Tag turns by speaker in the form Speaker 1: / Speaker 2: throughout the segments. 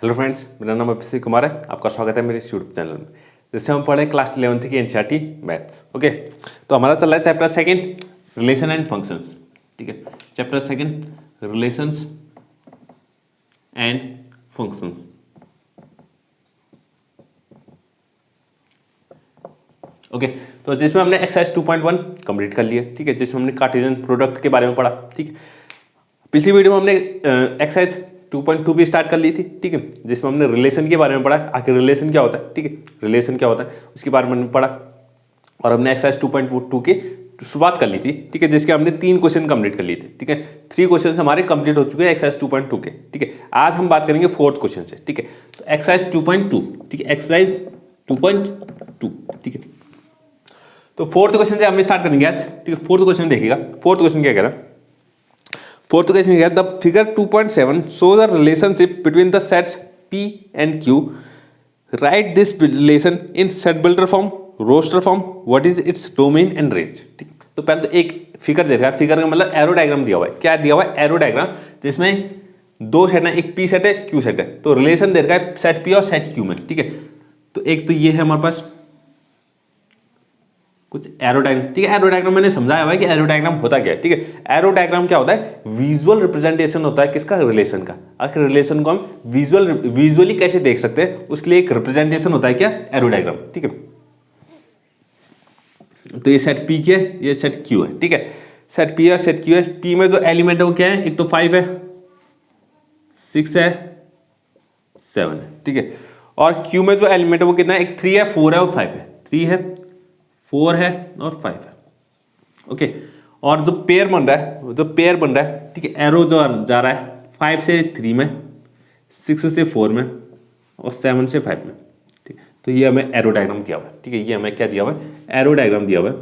Speaker 1: Hello friends, मेरा नाम अभिषेक कुमार है। आपका स्वागत है मेरे इस यूट्यूब चैनल में, जिससे हम पढ़े क्लास 11th की एनसीईआरटी मैथ्स। ओके, तो हमारा चल रहा है chapter second, relation and functions. ठीक है, chapter second, relations and functions. Okay, तो जिसमें हमने एक्सरसाइज 2.1 कंप्लीट कर लिया। ठीक है, जिसमें हमने कार्टेशियन प्रोडक्ट के बारे में पढ़ा। ठीक है, पिछली वीडियो में हमने एक्सरसाइज 2.2 भी स्टार्ट कर ली थी। ठीक है, जिसमें हमने रिलेशन के बारे में पढ़ा, आखिर रिलेशन क्या होता है। ठीक है, रिलेशन क्या होता है उसके बारे में पढ़ा, और हमने एक्सरसाइज 2.2 की शुरुआत कर ली थी। ठीक है, जिसके हमने 3 क्वेश्चन कंप्लीट कर लिए थे। ठीक है, 3 क्वेश्चन हमारे कंप्लीट हो चुके हैं एक्सरसाइज 2.2 के। ठीक है, आज हम बात करेंगे 4th क्वेश्चन से। ठीक है, तो एक्सरसाइज 2.2। ठीक है, एक्सरसाइज 2.2। ठीक है, तो 4th क्वेश्चन से हम स्टार्ट करेंगे आज। ठीक है, 4th क्वेश्चन देखिएगा। 4th क्वेश्चन क्या कह रहा है? 4th क्वेश्चन क्या है? The figure 2.7 shows the relationship between the sets P and Q। Write this relation in set builder form, roster form. What is its domain and range. ठीक, तो पहले तो एक फिगर दे रखा है। फिगर का मतलब एरो डायग्राम दिया हुआ है। क्या दिया हुआ है? एरो डायग्राम, जिसमें 2 सेट है, एक P सेट है, Q सेट है। तो रिलेशन दे रखा है सेट P और सेट Q में। ठीक है, तो एक तो ये है हमारे पास कुछ एरो डायग्राम। ठीक है, एरो डायग्राम मैंने समझाया हुआ है कि एरो डायग्राम होता क्या है। ठीक है, एरो डायग्राम क्या होता है? विजुअल रिप्रेजेंटेशन होता है किसका? रिलेशन का। आखिर रिलेशन को हम विजुअली कैसे देख सकते हैं, उसके लिए एक रिप्रेजेंटेशन होता है क्या? Arrow diagram. ठीक है, तो ये सेट P क्या है, ये सेट Q है। ठीक है, सेट P है, सेट Q है। P में जो एलिमेंट है वो क्या है? एक तो 5 है, 6 है, 7 है। ठीक है, और Q में जो एलिमेंट है वो कितना है? एक 3 है, 4 है और 5 है। 3 है, 4 है और 5 है। ओके, और जो पेयर बन रहा है, जो पेयर बन रहा है, ठीक है, एरो जो जा रहा है 5 से 3 में, 6 से 4 में और 7 से 5 में। ठीक है, तो ये हमें एरो डायग्राम दिया हुआ है। ठीक है, ये हमें क्या दिया हुआ है? एरो डायग्राम दिया हुआ है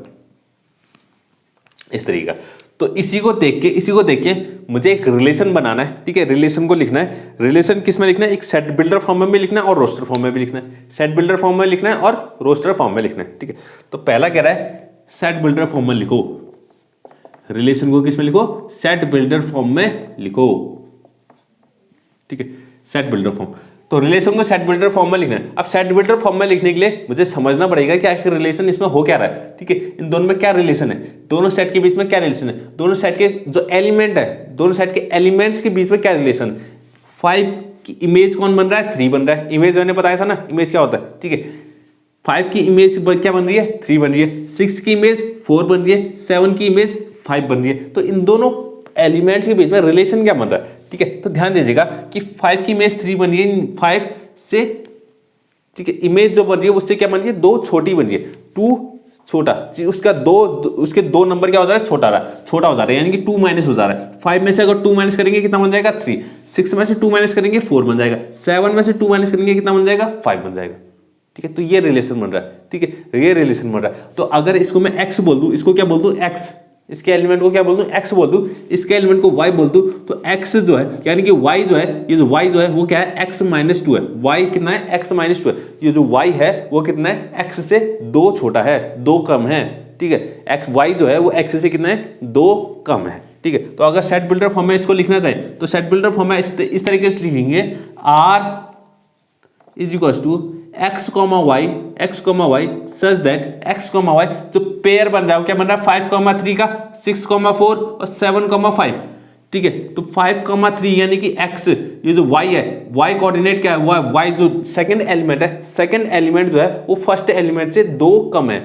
Speaker 1: इस तरीके का। तो इसी को देख के मुझे एक रिलेशन बनाना है। ठीक है, रिलेशन को लिखना है। रिलेशन किस में लिखना है? एक सेट बिल्डर फॉर्म में भी लिखना है और रोस्टर फॉर्म में भी लिखना है। सेट बिल्डर फॉर्म में लिखना है और रोस्टर फॉर्म में लिखना है। ठीक है, तो पहला कह रहा है सेट बिल्डर फॉर्म में लिखो। रिलेशन को किस में लिखो? सेट बिल्डर फॉर्म में लिखो। ठीक है, सेट बिल्डर फॉर्म। तो रिलेशन को सेट बिल्डर फॉर्म में लिखना है। अब सेट बिल्डर फॉर्म में लिखने के लिए मुझे समझना पड़ेगा कि आखिर रिलेशन इसमें हो क्या रहा है। ठीक है, इन दोनों में क्या रिलेशन है, दोनों सेट के बीच में क्या रिलेशन है, दोनों सेट के जो एलिमेंट है, दोनों सेट के एलिमेंट्स के बीच में क्या रिलेशन। 5 की इमेज कौन बन रहा है? 3 बन रहा है। इमेज मैंने बताया था ना, इमेज क्या होता है। ठीक है, 5 की इमेज क्या बन रही है? 3 बन रही है। 6 की इमेज 4 बन रही है। 7 की इमेज 5 बन रही है। तो इन दोनों एलिमेंट्स के बीच में रिलेशन क्या बन रहा है? ठीक है, तो ध्यान दीजिएगा कि 5 की इमेज 3 बन रही है 5 से। ठीक है, इमेज जो बन रही है उससे क्या बन रही है? 2 छोटी बन रही है। 2 छोटा, उसका 2, उसके 2 नंबर क्या हो जा रहा है? छोटा हो जा रहा है, यानी कि 2 माइनस हो जा रहा है। 5 में से अगर 2 माइनस करेंगे कितना बन जाएगा? 3। 6 में से 2 माइनस करेंगे 4 बन जाएगा। 7 में से 2 माइनस करेंगे कितना बन जाएगा? 5 बन जाएगा। ठीक है, तो ये रिलेशन बन रहा है। ठीक है, ये रिलेशन बन रहा है। तो अगर इसको मैं x बोल दूं, इसको क्या बोल दूं? x। इसके एलिमेंट को क्या बोल दूं? x बोल दूं। इसके एलिमेंट को y बोल दूं, तो x जो है, यानी कि y जो है, ये जो y जो है वो क्या है? x - 2 है। y कितना है? x - 2 है। ये जो y है वो कितना है? x से 2 छोटा है, 2 कम है। ठीक है, y जो है वो x से कितना है? 2 कम है। ठीक है, तो अगर सेट बिल्डर फॉर्म में इसको लिखना चाहे तो सेट बिल्डर फॉर्म में इस तरीके से लिखेंगे, r is equal to x, y such that x, y जो पेयर बन रहा है वो क्या बन रहा है? 5,3 का, 6,4 और 7,5। ठीक है, तो 5,3 यानी कि x, ये जो y है, y कोऑर्डिनेट क्या है? y जो सेकंड एलिमेंट है, सेकंड एलिमेंट जो है वो फर्स्ट एलिमेंट से 2 कम है।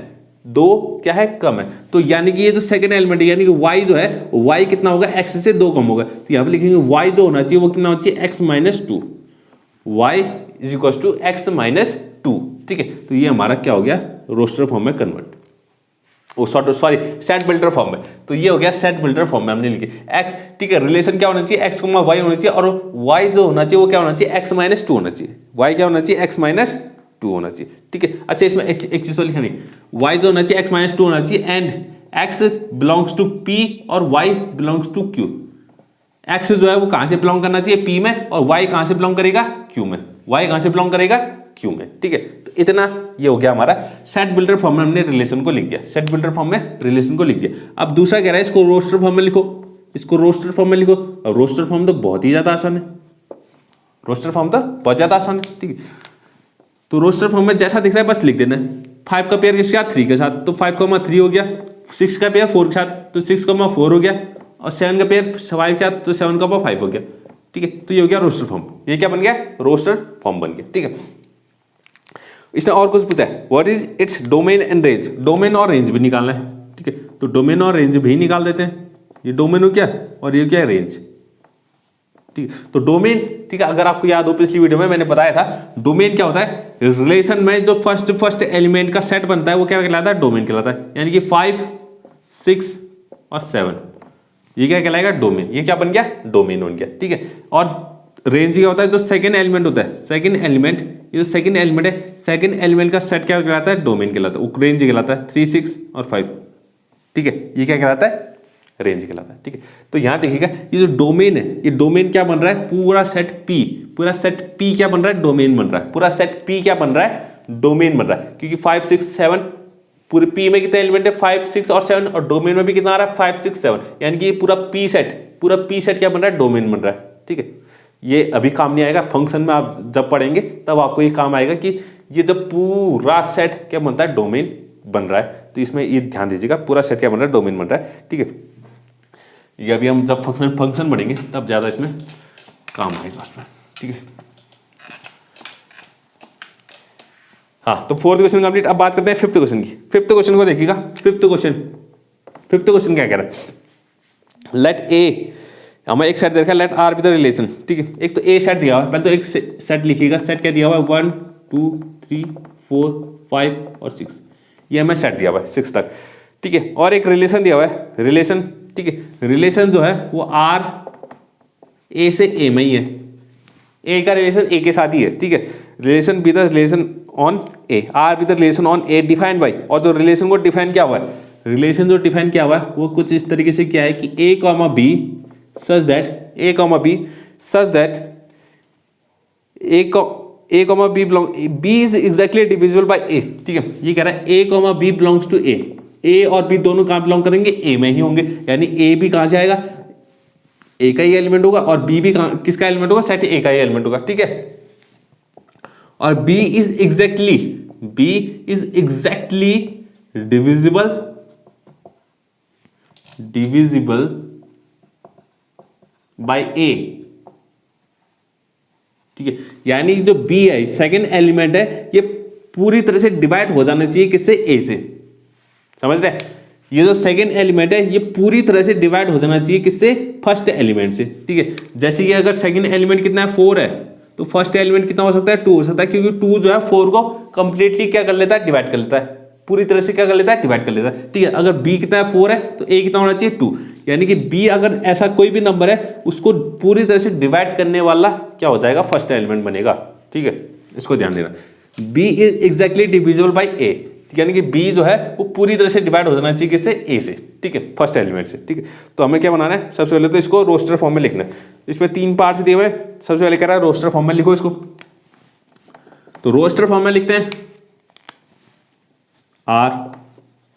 Speaker 1: 2 क्या है? कम है। तो यानी कि ये जो सेकंड एलिमेंट है, यानी कि y जो है, y कितना होगा? x से 2 कम होगा। तो यहाँ पे लिखेंगे y जो होना चाहिए वो कितना होना चाहिए? x - 2। y is equal to x - 2। ठीक है, तो ये हमारा क्या हो गया? रोस्टर फॉर्म में convert, sorry set builder form में। तो ये हो गया सेट बिल्डर फॉर्म में हमने लिखे x। ठीक है, रिलेशन क्या होना चाहिए? x, y होना चाहिए, और y जो होना चाहिए वो क्या होना चाहिए? x - 2 होना चाहिए। y क्या होना चाहिए? x - 2 होना चाहिए। ठीक है, अच्छा इसमें एक चीज तो लिखा नहीं, y जो होना चाहिए x - 2 होना चाहिए, and x belongs to p और y belongs to q। x जो है वो कहां से बिलोंग करना चाहिए? p में, और y कहां से बिलोंग करेगा? q में। y कहां से बिलोंग करेगा? q में। ठीक है, तो इतना ये हो गया हमारा सेट बिल्डर फॉर्म में हमने रिलेशन को लिख दिया। सेट बिल्डर फॉर्म में रिलेशन को लिख दिया। अब दूसरा कह रहा है इसको रोस्टर फॉर्म में लिखो। इसको रोस्टर फॉर्म में लिखो। और रोस्टर फॉर्म तो बहुत ही ज्यादा आसान है। रोस्टर फॉर्म तो बहुत ज़्यादा आसान है, ठीक है। तो रोस्टर फॉर्म में जैसा दिख रहा है बस लिख देना है। 5 का पेयर किसके साथ, 3 के साथ, तो 5,3 हो गया। 6 का पेयर 4 के साथ, तो 6,4 हो गया। और 7 का पेयर 5 के साथ, तो 7,5 हो गया, ठीक है। तो ये हो गया रोस्टर फॉर्म। ये क्या बन गया, रोस्टर फॉर्म बन गया, ठीक है। इसने और कुछ पूछा है, what is its domain and range. Domain और रेंज भी निकालना है, ठीक है। तो डोमेन और रेंज भी निकाल देते हैं। ये डोमेन हो क्या और ये क्या है, रेंज, ठीक है। तो डोमेन, ठीक है, अगर आपको याद हो पिछली वीडियो में मैंने बताया था डोमेन क्या होता है, रिलेशन में जो फर्स्ट एलिमेंट का सेट बनता है वो क्या कहलाता है, डोमेन कहलाता है। यानी कि 5, 6 और 7 ये क्या कहलाएगा, डोमेन। ये क्या बन गया, डोमेन बन गया, ठीक है। और रेंज क्या होता है, जो सेकंड एलिमेंट होता है, सेकंड एलिमेंट, ये जो सेकंड एलिमेंट है, सेकंड एलिमेंट का सेट क्या कहलाता है, डोमेन कहलाता है, रेंज कहलाता है। 3, 6 और 5, ठीक है, ये क्या कहलाता है, रेंज कहलाता है, ठीक है। तो यहां देखिएगा ये जो डोमेन है, ये डोमेन क्या बन रहा है, पूरा सेट पी, पूरा सेट पी क्या बन रहा है, डोमेन बन रहा है। पूरा सेट पी क्या बन रहा है, डोमेन बन रहा है। क्योंकि 5, 6, 7 पूरे पी में कितने एलिमेंट है, 5, 6 और 7, और डोमेन में भी कितना आ रहा है, 5, 6, 7। यानी कि ये पूरा पी सेट क्या बन रहा है, डोमेन बन रहा है, ठीक है। ये अभी काम नहीं आएगा, फंक्शन में आप जब पढ़ेंगे तब आपको ये काम आएगा कि ये जब पूरा सेट क्या बनता है, डोमेन बन रहा है। तो इसमें ये ध्यान दीजिएगा, पूरा सेट क्या बन रहा है, डोमेन बन रहा है, ठीक है। ये अभी हम जब फंक्शन पढ़ेंगे तब ज़्यादा इसमें काम आएगा उसमें, ठीक है। हाँ, तो 4th क्वेश्चन कंप्लीट। अब बात करते हैं 5th क्वेश्चन की। 5th क्वेश्चन को देखिएगा। 5th क्वेश्चन क्या कह रहा है, लेट ए, हमें एक सेट देखा, let R with the relation, ठीक है। एक तो ए सेट दिया हुआ है, पहले तो एक सेट लिखिएगा। सेट क्या दिया हुआ है, 1, 2, 3, 4, 5 और 6, ये हमें सेट दिया हुआ है 6 तक, ठीक है। और एक रिलेशन दिया हुआ है, रिलेशन, ठीक है। रिलेशन जो है वो आर ए से ए में ही है, ए का रिलेशन ए के साथ ही है, ठीक है। Relation with the relation on A, R with the relation on A defined by, और जो रिलेशन को डिफाइन किया हुआ है, रिलेशन जो डिफाइन किया हुआ है वो कुछ इस तरीके से क्या है कि A comma B such that a comma b such that a comma b belong b is exactly divisible by a, ठीक है। ये कह रहा है a comma b belongs to a और b दोनों कहाँ बिलोंग करेंगे, a में ही होंगे। यानी a भी कहाँ जाएगा, a का ही एलिमेंट होगा, और b भी किसका एलिमेंट होगा, सेट a का ही एलिमेंट होगा, ठीक है। और b is exactly divisible by A, ठीक है। यानी जो बी है, सेकंड एलिमेंट है, ये पूरी तरह से डिवाइड हो जाना चाहिए किससे, ए से। समझ रहे हैं, ये जो सेकंड एलिमेंट है ये पूरी तरह से डिवाइड हो जाना चाहिए किससे, फर्स्ट एलिमेंट से, ठीक है। जैसे कि अगर सेकंड एलिमेंट कितना है, 4 है, तो फर्स्ट एलिमेंट कितना हो सकता है, 2 हो सकता है। क्योंकि 2 जो है 4 को कंप्लीटली क्या कर लेता है, डिवाइड कर लेता है, पूरी तरह से क्या कर लेता है, डिवाइड कर लेता है, ठीक है। अगर b कितना है, 4 है, तो a कितना होना चाहिए, 2। यानी कि b अगर ऐसा कोई भी नंबर है उसको पूरी तरह से डिवाइड करने वाला क्या हो जाएगा, फर्स्ट एलिमेंट बनेगा, ठीक है। इसको ध्यान देना, b is exactly divisible by a, यानी कि b जो है वो पूरी तरह से डिवाइड हो जाना चाहिए किससे, a से, ठीक है, फर्स्ट एलिमेंट से, ठीक है। तो हमें क्या बनाना है, सबसे पहले तो इसको रोस्टर फॉर्म में लिखना है। इसमें 3 पार्ट्स दिए हुए, सबसे पहले कह रहा है रोस्टर फॉर्म में लिखो इसको। तो रोस्टर फॉर्म में लिखते हैं आर,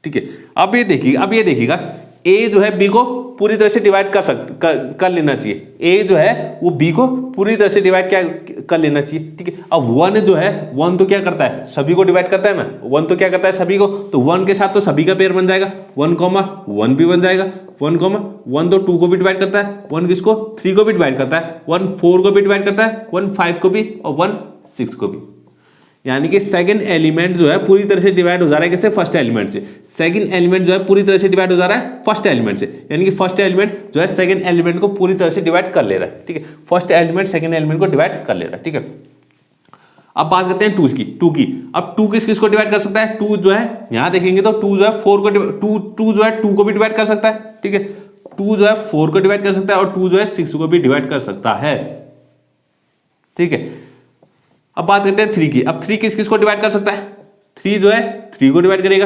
Speaker 1: ठीक है। अब ये देखिएगा ए जो है बी को पूरी तरह से डिवाइड कर लेना चाहिए। ए जो है वो बी को पूरी तरह से डिवाइड क्या कर लेना चाहिए, ठीक है। अब 1 जो है, 1 तो क्या करता है, सभी को डिवाइड करता है ना, 1 तो क्या करता है, सभी को। तो 1 के साथ तो सभी का पेयर बन जाएगा, 1, भी बन जाएगा, 1, तो 2 को भी डिवाइड करता है, 1 किसको, 3 को भी डिवाइड करता है, 1 4 को भी डिवाइड करता है, 1 5 को भी, और 1 6 को भी। यानी कि सेकंड एलिमेंट जो है पूरी तरह से डिवाइड हो जा रहा है किससे, फर्स्ट एलिमेंट से। सेकंड एलिमेंट जो है पूरी तरह से डिवाइड हो जा रहा है फर्स्ट एलिमेंट से। यानी कि फर्स्ट एलिमेंट जो है सेकंड एलिमेंट को पूरी तरह से डिवाइड कर ले रहा है, ठीक है। फर्स्ट एलिमेंट सेकंड एलिमेंट को डिवाइड कर ले रहा है, ठीक है। अब बात करते हैं 2 की। अब 2 किस को डिवाइड कर सकता है, 2 जो है यहां देखेंगे तो 2 जो है 4 को 2 जो है 2 को भी डिवाइड कर सकता है, ठीक है। 2 जो है 4 को डिवाइड कर सकता है, और 2 जो है 6 को भी डिवाइड कर सकता है, ठीक है। अब बात करते हैं 3 की। अब 3 किस को डिवाइड कर सकता है, 3 जो है 3 को डिवाइड करेगा,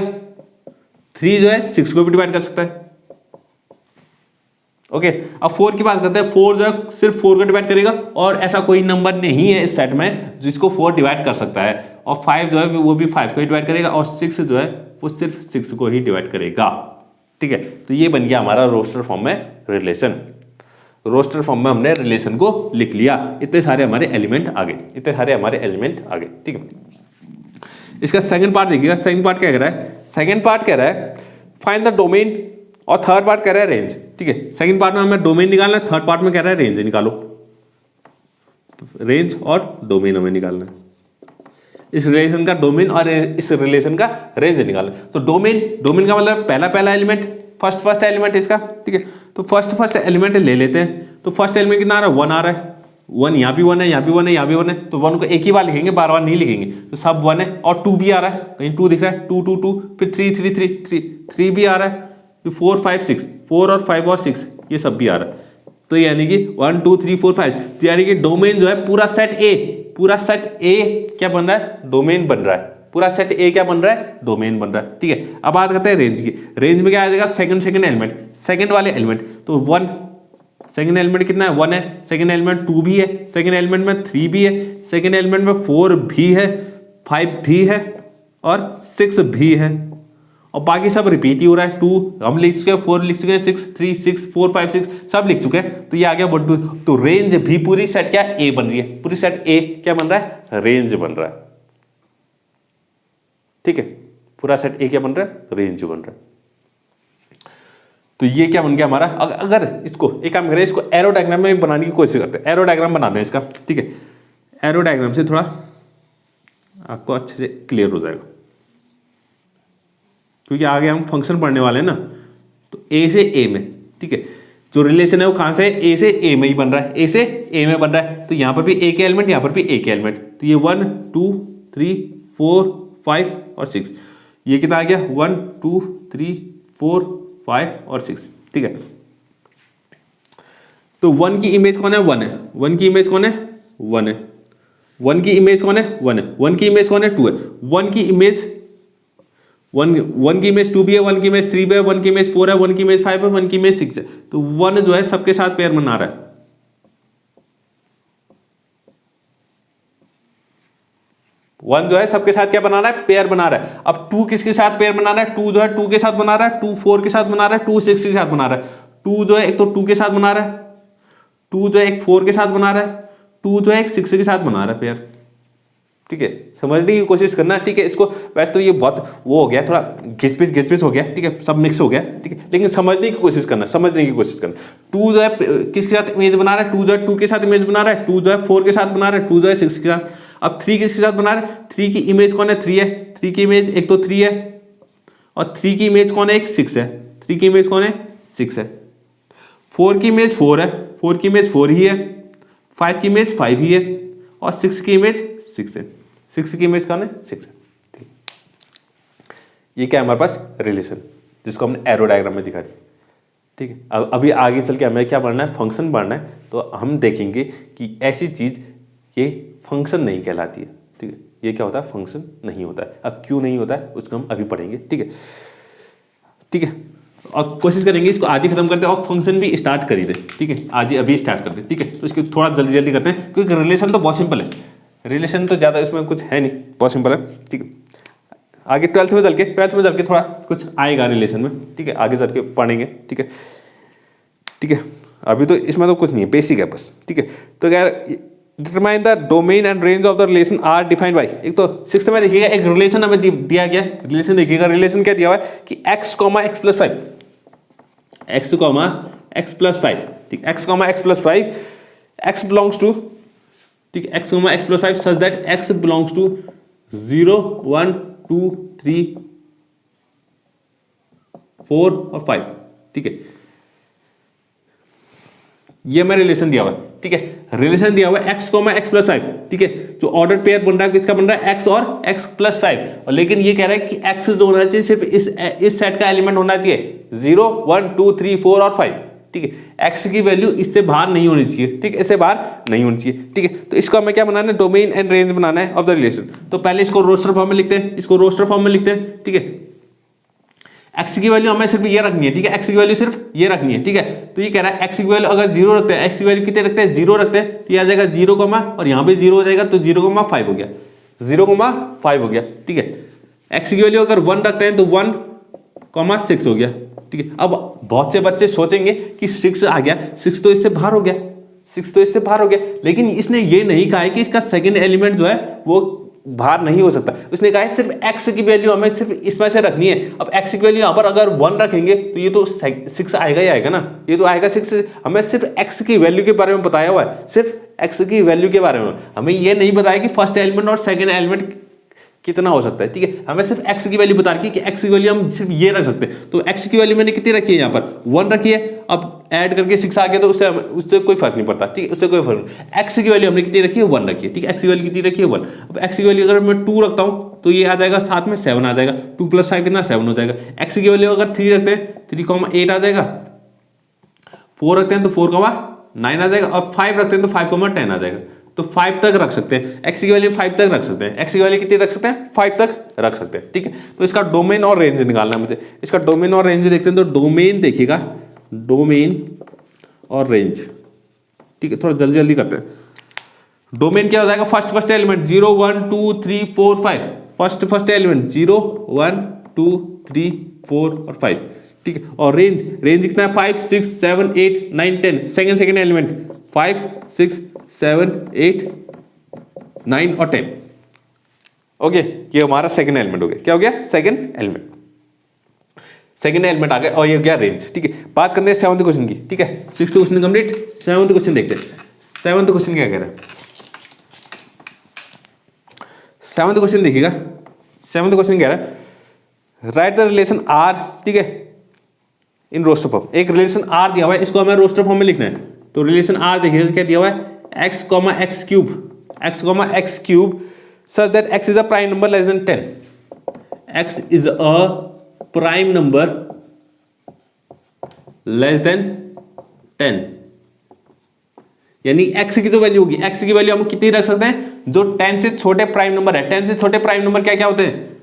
Speaker 1: 3 जो है 6 को भी डिवाइड कर सकता है, ओके। अब 4 की बात करते हैं। 4 जो है सिर्फ 4 को डिवाइड करेगा, और ऐसा कोई नंबर नहीं है इस सेट में जिसको 4 डिवाइड कर सकता है। और 5 जो है वो भी 5 को ही डिवाइड करेगा, और 6 जो है वो सिर्फ 6 को ही डिवाइड करेगा, ठीक है। तो ये बन गया हमारा रोस्टर फॉर्म में रिलेशन। रोस्टर फॉर्म में हमने रिलेशन को लिख लिया, इतने सारे हमारे एलिमेंट आ गए, ठीक है। इसका सेकंड पार्ट देखिएगा, सेकंड पार्ट क्या कह रहा है, सेकंड पार्ट कह रहा है फाइंड द डोमेन, और थर्ड पार्ट कह रहा है रेंज, ठीक है। सेकंड पार्ट में हमें डोमेन निकालना है, थर्ड पार्ट में कह रहा है रेंज निकालो, रेंज और डोमेन हमें निकालना है, इस रिलेशन का डोमेन और इस रिलेशन का रेंज निकालना है। तो डोमेन का मतलब पहला एलिमेंट, फर्स्ट एलिमेंट इसका, ठीक है। तो फर्स्ट एलिमेंट ले लेते हैं, तो फर्स्ट एलिमेंट कितना आ रहा है, 1 आ रहा है, 1 यहाँ भी 1 है, यहाँ भी 1 है, यहाँ भी 1 है, तो 1 को एक ही बार लिखेंगे, बार बार नहीं लिखेंगे, तो सब 1 है। और 2 भी आ रहा है, कहीं 2 दिख रहा है, 2 2 2, फिर 3 भी आ रहा है, फिर 4 5 6, 4 और 5 और 6 ये सब भी आ रहा है। तो यानी कि 1 2 3 4 5, तो यानी कि डोमेन जो है पूरा सेट ए क्या बन रहा है, डोमेन बन रहा है, पूरा सेट ए क्या बन रहा है, डोमेन बन रहा है, ठीक है। अब बात करते हैं रेंज की, रेंज में क्या आ जाएगा, सेकंड एलिमेंट, सेकंड वाले एलिमेंट, तो 1, सेकंड एलिमेंट कितना है, 1 है, सेकंड एलिमेंट 2 भी है, सेकंड एलिमेंट में 3 भी है, सेकंड एलिमेंट में 4 भी है, 5 भी है और 6 भी है, और बाकी सब रिपीट ही हो रहा है। 2 हम लिख चुके हैं, 4 लिख चुके हैं, 6 3 6 4 5 6 सब लिख चुके हैं, तो ये आ गया 1 2। तो रेंज भी पूरी सेट क्या ए बन रही है, पूरी सेट ए क्या बन रहा है, रेंज बन रहा है, ठीक है। पूरा सेट ए क्या बन रहा है, रेंज बन रहा है। तो ये क्या बन गया हमारा। अगर इसको एक काम करें, इसको एरो डायग्राम में बनाने की कोशिश करते हैं, एरो डायग्राम बनाते हैं इसका, ठीक है। एरो डायग्राम से थोड़ा आपको अच्छे से क्लियर हो जाएगा, क्योंकि आगे हम फंक्शन पढ़ने वाले हैं ना, तो ए से ए में, ठीक है, जो रिलेशन है वो कहां से है, ए से ए में ही बन रहा है, ए से ए में बन रहा है, तो यहां पर भी ए के एलिमेंट, यहां पर भी ए के एलिमेंट, तो ये 1 2 3 4 5 और 6, ये कितना आ गया 1 2 3 4 5 और 6, ठीक है। तो 1 की इमेज कौन है, 1 है, 1 की इमेज कौन है, 1 है, 1 की इमेज कौन है, 1 है, 1 की इमेज कौन है, 2 है, 1 की इमेज 1 की इमेज 2 भी है, 1 की इमेज 3 भी है, 1 की इमेज 4 है, 1 की इमेज 5 है, 1 की इमेज 6 है, तो 1 जो है सबके साथ पेयर बना रहा है, 1 जो है सबके साथ क्या बना रहा है, पेयर बना रहा है। अब 2 किसके साथ पेयर बना रहा है, 2 जो है 2 के साथ बना रहा है, 2 4 के साथ बना रहा है, 2 6 के साथ बना रहा है, 2 जो है एक तो 2 के साथ बना रहा है, 2 जो है एक 4 के साथ बना रहा है, 2 जो है एक 6 के साथ बना रहा है पेयर, ठीक है। समझने की कोशिश करना, ठीक है। इसको वैसे तो ये बहुत वो हो गया, थोड़ा घिसपिस हो गया, ठीक है, सब मिक्स हो गया, ठीक है, लेकिन समझने की कोशिश करना, 2 जो है किसके साथ इमेज बना रहा है, 2 जो है 2 के साथ इमेज बना रहा है, 2 जो है 4 के साथ बना रहा है, 2 जो है 6 के साथ। अब 3 किसके साथ बना रहा है, 3 की इमेज कौन है, 3 है, 3 की इमेज एक तो 3 है, और 3 की इमेज कौन है, एक 6 है, 3 की इमेज कौन है, 6 है, 4 की इमेज 4 है, 4 की इमेज 4 ही है, 5 की इमेज 5 ही है, और 6 की इमेज 6 है, 6 की इमेज कौन है, 6 है, ठीक। ये क्या है हमारे पास रिलेशन, जिसको हमने एरो डायग्राम में दिखा दिया, ठीक है। अब अभी आगे चल के हमें क्या पढ़ना है, फंक्शन पढ़ना है, तो हम देखेंगे कि ऐसी चीज ये फंक्शन नहीं कहलाती है, ठीक है। ये क्या होता है, फंक्शन नहीं होता है। अब क्यों नहीं होता है उसको हम अभी पढ़ेंगे, ठीक है, ठीक है। और कोशिश करेंगे इसको आज ही खत्म करते हैं, और फंक्शन भी स्टार्ट कर ही दे, ठीक है, आज ही अभी स्टार्ट करते हैं, ठीक है। तो इसको थोड़ा जल्दी करते हैं, क्योंकि रिलेशन तो बहुत सिंपल है, रिलेशन तो ज़्यादा इसमें कुछ है नहीं, बहुत सिंपल है, ठीक है। आगे 12th में चल के थोड़ा कुछ आएगा रिलेशन में, ठीक है, आगे चल के पढ़ेंगे, ठीक है, ठीक है। अभी तो इसमें तो कुछ नहीं है, बेसिक है बस, ठीक है। तो क्या determine the domain and range of the relation R defined by, एक तो 6th में देखिएगा एक रिलेशन हमें दिया गया, रिलेशन देखिएगा, रिलेशन क्या दिया हुआ है कि x, x + 5, x, x + 5, ठीक, x, x + 5, x belongs to, ठीक, x, x + 5 such that x belongs to 0 1 2 3 4 और 5, ठीक है। ये हमें रिलेशन दिया हुआ है, ठीक है, रिलेशन दिया हुआ है x, x + 5, ठीक है। जो ऑर्डर पेयर बन रहा है किसका बन रहा है, x और x + 5, और लेकिन ये कह रहा है कि x जो होना चाहिए सिर्फ इस सेट का एलिमेंट होना चाहिए, 0 1 2 3 4 और 5, ठीक है। x की वैल्यू इससे बाहर नहीं होनी चाहिए, ठीक है, इससे बाहर नहीं होनी चाहिए, ठीक है। तो इसको हमें क्या बनाना है, डोमेन एंड रेंज बनाना है ऑफ द रिलेशन। तो पहले इसको रोस्टर फॉर्म में लिखते हैं, ठीक है। x की वैल्यू हमें सिर्फ ये रखनी है, ठीक है, x की वैल्यू सिर्फ ये रखनी है, ठीक है। तो ये कह रहा है x की वैल्यू अगर 0 रखते हैं, x की वैल्यू कितने रखते हैं, 0 रखते हैं, तो ये आ जाएगा 0, और यहाँ पे 0 हो जाएगा, तो 0,5 हो गया, 0,5 हो गया, ठीक है। x की वैल्यू अगर 1 रखते हैं तो 1,6 हो गया, ठीक है। अब बहुत से बच्चे सोचेंगे कि 6 आ गया, 6 तो इससे बाहर हो गया, 6 तो इससे बाहर हो गया, लेकिन इसने ये नहीं कहा है कि इसका सेकंड एलिमेंट जो है वो बाहर नहीं हो सकता। उसने कहा है सिर्फ x की वैल्यू हमें सिर्फ इसमें से रखनी है। अब x की वैल्यू यहाँ पर अगर 1 रखेंगे तो ये तो 6 आएगा ही आएगा ना, ये तो आएगा 6। हमें सिर्फ x की वैल्यू के बारे में बताया हुआ है, सिर्फ x की वैल्यू के बारे में। हमें ये नहीं बताया कि फर्स्ट एलिमेंट और सेकंड एलिमेंट कितना हो सकता है, ठीक है। हमें सिर्फ x की वैल्यू बता रखी है कि x की वैल्यू हम सिर्फ ये रख सकते हैं। तो x की वैल्यू मैंने कितनी रखी है, यहाँ पर 1 रखी है। अब ऐड करके 6 आ गया तो उससे कोई फर्क नहीं पड़ता, ठीक है, उससे कोई फर्क नहीं। x की वैल्यू हमने कितनी रखी है, 1 रखी है, ठीक है। x की वैल्यू कितनी रखी है, 1। अब x की वैल्यू अगर मैं 2 रखता हूँ तो ये आ जाएगा, साथ में 7 आ जाएगा। 2 + 5 कितना, 7 हो जाएगा। x की वैल्यू अगर 3 रखते हैं, 3,8 आ जाएगा। 4 रखते हैं तो 4,9 आ जाएगा। और 5 रखते हैं तो 5,10 आ जाएगा। तो 5 तक रख सकते हैं, x की वैल्यू 5 तक रख सकते हैं। x की वैल्यू कितनी रख सकते हैं, 5 तक रख सकते हैं, ठीक है। तो इसका डोमेन और रेंज निकालना है मुझे। इसका डोमेन और रेंज देखते हैं। तो डोमेन देखिएगा, डोमेन और रेंज, ठीक है, थोड़ा जल्दी जल्दी करते हैं। डोमेन क्या हो जाएगा, फर्स्ट एलिमेंट 0 1 2 3 4 5, फर्स्ट एलिमेंट 0 1 2 3 4 और 5, ठीक है। और रेंज कितना है, 5 6 7 8 9 10, सेकंड एलिमेंट 5 6 7 8 9 और 10। ओके, ये हमारा सेकंड एलिमेंट हो गया। क्या हो गया, सेकंड एलिमेंट आ गया। और ये हो गया रेंज, ठीक है। बात करते हैं 7th क्वेश्चन की, ठीक है। 6th question complete, 7th question देखते हैं। 7th क्वेश्चन क्या कह रहा है, 7th क्वेश्चन देखिएगा। 7th क्वेश्चन कह रहा है राइट द रिलेशन आर, ठीक है, इन रोस्टर फॉर्म। एक रिलेशन आर दिया हुआ है, इसको हमें रोस्टर फॉर्म में लिखना है। तो रिलेशन आर देखिएगा क्या दिया हुआ है, x, x cube such that x is a prime number less than 10, x is a prime number less than 10। यानी x की जो वैल्यू होगी, x की वैल्यू हम कितनी रख सकते हैं, जो 10 से छोटे प्राइम नंबर है। 10 से छोटे प्राइम नंबर क्या क्या होते हैं,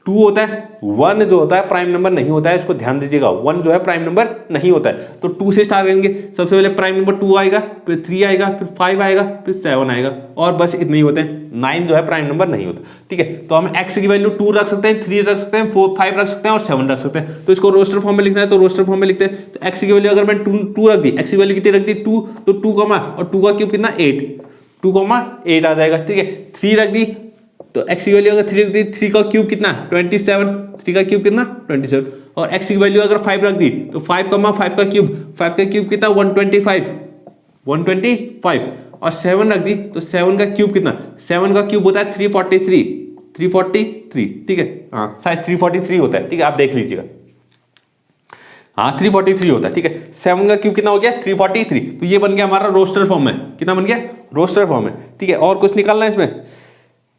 Speaker 1: 2 होता है। 1 जो होता है प्राइम नंबर नहीं होता है, इसको ध्यान दीजिएगा। 1 जो है प्राइम नंबर नहीं होता है। तो 2 से स्टार्ट करेंगे, सबसे पहले प्राइम नंबर 2 आएगा, फिर 3 आएगा, फिर 5 आएगा, फिर 7 आएगा, और बस इतने ही होते हैं। 9 जो है प्राइम नंबर नहीं होता, ठीक है। तो हम x की वैल्यू 2 रख सकते हैं, 3 रख सकते हैं, 4 5 रख सकते हैं और 7 रख सकते हैं। तो इसको रोस्टर फॉर्म में लिखना है, तो रोस्टर फॉर्म में लिखते हैं। तो x की वैल्यू अगर मैं 2 रख दी, x की वैल्यू कितनी रख दी, 2, तो 2 और 2 का क्यूब कितना, 8, 2,8 आ जाएगा, ठीक है। 3 रख दी, तो x की वैल्यू अगर 3 रख दी, 3 का क्यूब कितना, 27, 3 का क्यूब कितना, 27। और x की वैल्यू अगर 5 रख दी, तो 5 का क्यूब कितना, 125। और 7 रख दी, तो 7 का क्यूब कितना, 7 का क्यूब होता है 343, ठीक है। हाँ, शायद 343 होता है, ठीक है, आप देख लीजिएगा। हाँ, 343 होता है, ठीक है। 7 का क्यूब कितना हो गया, 343। तो ये बन गया हमारा रोस्टर फॉर्म में, कितना बन गया, रोस्टर फॉर्म में, ठीक है। और कुछ निकालना है इसमें,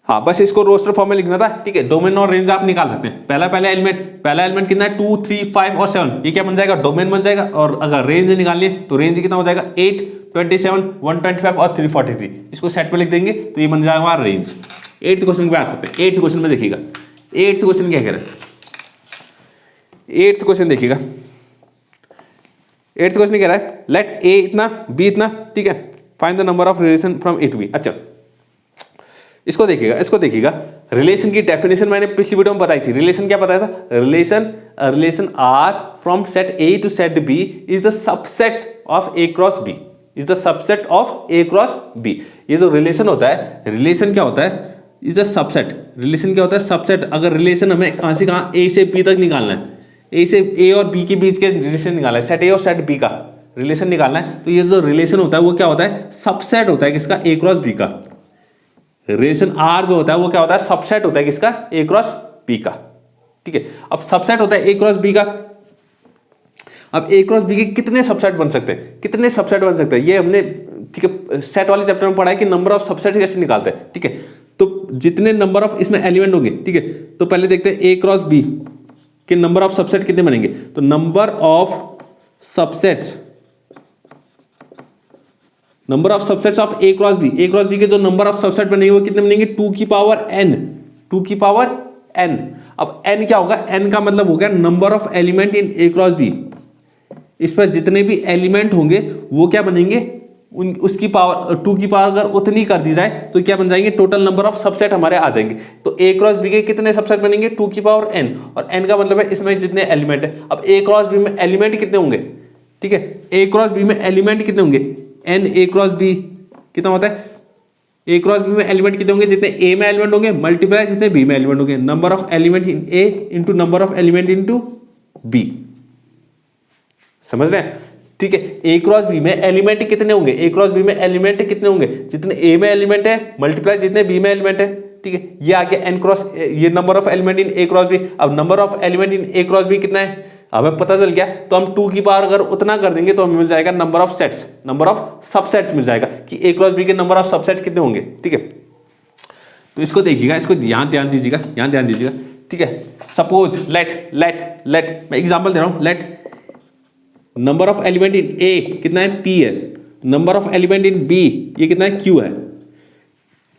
Speaker 1: हाँ, बस इसको रोस्टर फॉर्म में लिखना था, ठीक है। डोमेन और रेंज आप निकाल सकते हैं। पहला एलिमेंट कितना है, 2 3 5 और 7, ये क्या बन जाएगा, डोमेन बन जाएगा। और अगर रेंज निकालनी है तो रेंज कितना हो जाएगा, 8 27 125 और 343। इसको सेट में लिख देंगे तो ये बन जाएगा हमारा रेंज। 8th क्वेश्चन पे बात करते हैं। 8th क्वेश्चन में देखिएगा, 8th क्वेश्चन क्या कह रहा है, 8th क्वेश्चन देखिएगा। 8th क्वेश्चन कह रहा है लेट a इतना b इतना, ठीक है, find the number of relation from a to b। अच्छा, इसको देखिएगा। रिलेशन की डेफिनेशन मैंने पिछली वीडियो में बताई थी। रिलेशन क्या बताया था, relation R from set A to set B is the subset of A cross B, is the subset of A cross B। ये जो रिलेशन होता है, रिलेशन क्या होता है, इज द सबसेट। रिलेशन क्या होता है, सबसेट। अगर रिलेशन हमें कहां से कहां, A से B तक निकालना है, A से A और B के बीच के रिलेशन निकालना है, सेट A और सेट B का रिलेशन निकालना है। तो ये जो रिलेशन होता है वो क्या होता है, सबसेट होता है किसका, A क्रॉस B का। रिलेशन R जो होता है वो क्या होता है, सबसेट होता है किसका, A क्रॉस B का, ठीक है। अब सबसेट होता है A क्रॉस B का। अब A क्रॉस B के कितने सबसेट बन सकते हैं, ये हमने, ठीक है, सेट वाले चैप्टर में पढ़ा है कि नंबर ऑफ सबसेट कैसे निकालते हैं, ठीक है। तो जितने नंबर ऑफ इसमें एलिमेंट होंगे, ठीक है, तो पहले देखते हैं A क्रॉस B के नंबर ऑफ सबसेट कितने बनेंगे। तो number of subsets of A cross B, के जो नंबर ऑफ सबसेट बनेंगे वो कितने बनेंगे, 2 की पावर n। अब n क्या होगा, n का मतलब हो गया number of element in A cross B। इस पर जितने भी एलिमेंट होंगे वो क्या बनेंगे, उसकी पावर 2 की पावर अगर उतनी कर दी जाए तो क्या बन जाएंगे, टोटल नंबर ऑफ सबसेट हमारे आ जाएंगे। तो a क्रॉस b के कितने सबसेट बनेंगे, 2 की पावर n, और n का मतलब है इसमें जितने एलिमेंट है। अब a क्रॉस b में एलिमेंट कितने होंगे, ठीक है, a क्रॉस b में एलिमेंट कितने होंगे, n a क्रॉस b कितना होता है, a क्रॉस b में एलिमेंट कितने होंगे, जितने a में एलिमेंट होंगे मल्टीप्लाई जितने b में एलिमेंट होंगे, number of element in a into number of element into b। समझ रहे हैं, ठीक है। a क्रॉस b में एलिमेंट कितने होंगे, a क्रॉस b में एलिमेंट कितने होंगे, जितने a में एलिमेंट है मल्टीप्लाई जितने b में एलिमेंट है, ठीक है। ये आ गया n क्रॉस, ये number of element in a cross b। अब number of element in a cross b कितना है, हमें पता चल गया। तो हम 2 की पावर अगर उतना कर देंगे तो हमें मिल जाएगा number of sets, number of subsets मिल जाएगा कि a क्रॉस b के नंबर ऑफ सबसेट कितने होंगे, ठीक है। तो इसको देखिएगा, इसको यहाँ ध्यान दीजिएगा, यहाँ ध्यान दीजिएगा, ठीक है। सपोज लेट मैं एग्जांपल दे रहा हूँ, let number of element in a कितना है, p है, number of element in b ये कितना है, q है।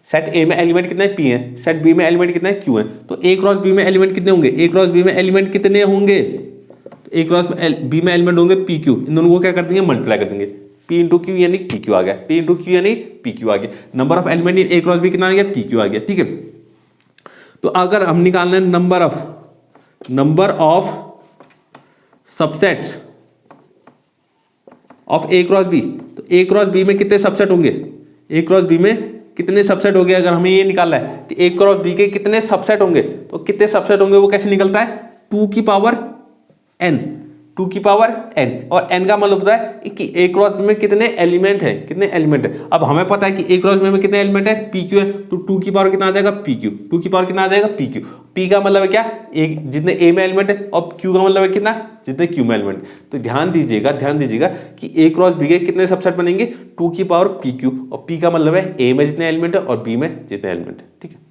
Speaker 1: सेट a में एलिमेंट कितना है, p है, सेट b में एलिमेंट कितना है, q है। तो a क्रॉस b में एलिमेंट कितने होंगे, a क्रॉस b में एलिमेंट कितने होंगे, तो a क्रॉस b में एलिमेंट होंगे p q, इन दोनों को क्या कर देंगे, मल्टीप्लाई कर देंगे, p इंटू क्यू यानी p q आ गया, p इंटू क्यू यानी p q आ गया। Number of element in a cross b कितना आ गया, p q आ गया, ठीक है। तो अगर हम निकालना है number of subsets of a cross b, तो a क्रॉस b में कितने सबसेट होंगे, a क्रॉस b में कितने सबसेट हो गए, अगर हमें ये निकालना है कि a क्रॉस b के कितने सबसेट होंगे, तो कितने सबसेट होंगे वो कैसे निकलता है, 2 की पावर n, 2 की पावर n, और n का मतलब होता है कि a क्रॉस b में कितने एलिमेंट है, कितने एलिमेंट है। अब हमें पता है कि a क्रॉस b में कितने एलिमेंट है, pq है, तो 2 की पावर कितना आ जाएगा, pq, 2 की पावर कितना आ जाएगा, pq। p का मतलब है क्या, एक जितने a में एलिमेंट है, और q का मतलब है कितना, जितने q में एलिमेंट। तो ध्यान दीजिएगा कि a क्रॉस b के कितने सबसेट बनेंगे, 2 की पावर pq, और p का मतलब है a में जितने एलिमेंट है और b में जितने एलिमेंट है, ठीक है।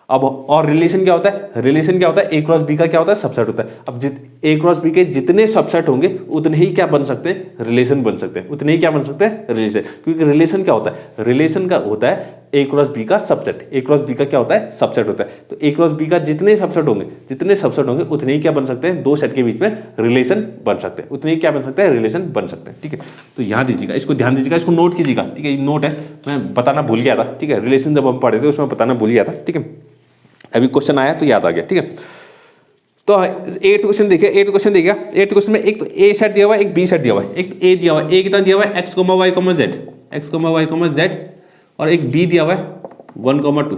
Speaker 1: अब और रिलेशन क्या होता है, रिलेशन क्या होता है, a क्रॉस b का क्या होता है, सबसेट होता है। अब a क्रॉस b के जितने सबसेट होंगे उतने ही क्या बन सकते हैं, रिलेशन बन सकते हैं, उतने ही क्या बन सकते हैं, रिलेशन। क्योंकि रिलेशन क्या होता है, रिलेशन का होता है a क्रॉस b का सबसेट, a क्रॉस b का क्या होता है, सबसेट होता है। तो a क्रॉस b का जितने सबसेट होंगे उतने ही क्या बन सकते हैं, दो सेट के बीच में रिलेशन बन सकते हैं, उतने ही क्या बन सकते हैं, रिलेशन बन सकते हैं, ठीक है। तो यहाँ दीजिएगा, इसको ध्यान दीजिएगा, इसको नोट कीजिएगा, ठीक है। ये नोट है, मैं बताना भूल गया था, ठीक है। रिलेशन जब हम पढ़े थे उसमें बताना भूल गया था, ठीक है। अभी क्वेश्चन आया तो याद आ गया, ठीक है। तो 8th क्वेश्चन देखिए, 8th क्वेश्चन में एक तो a सेट दिया हुआ है, एक b सेट दिया हुआ है। एक तो a दिया हुआ है, a कितना दिया हुआ है, x, y, z, और एक b दिया हुआ है 1,2,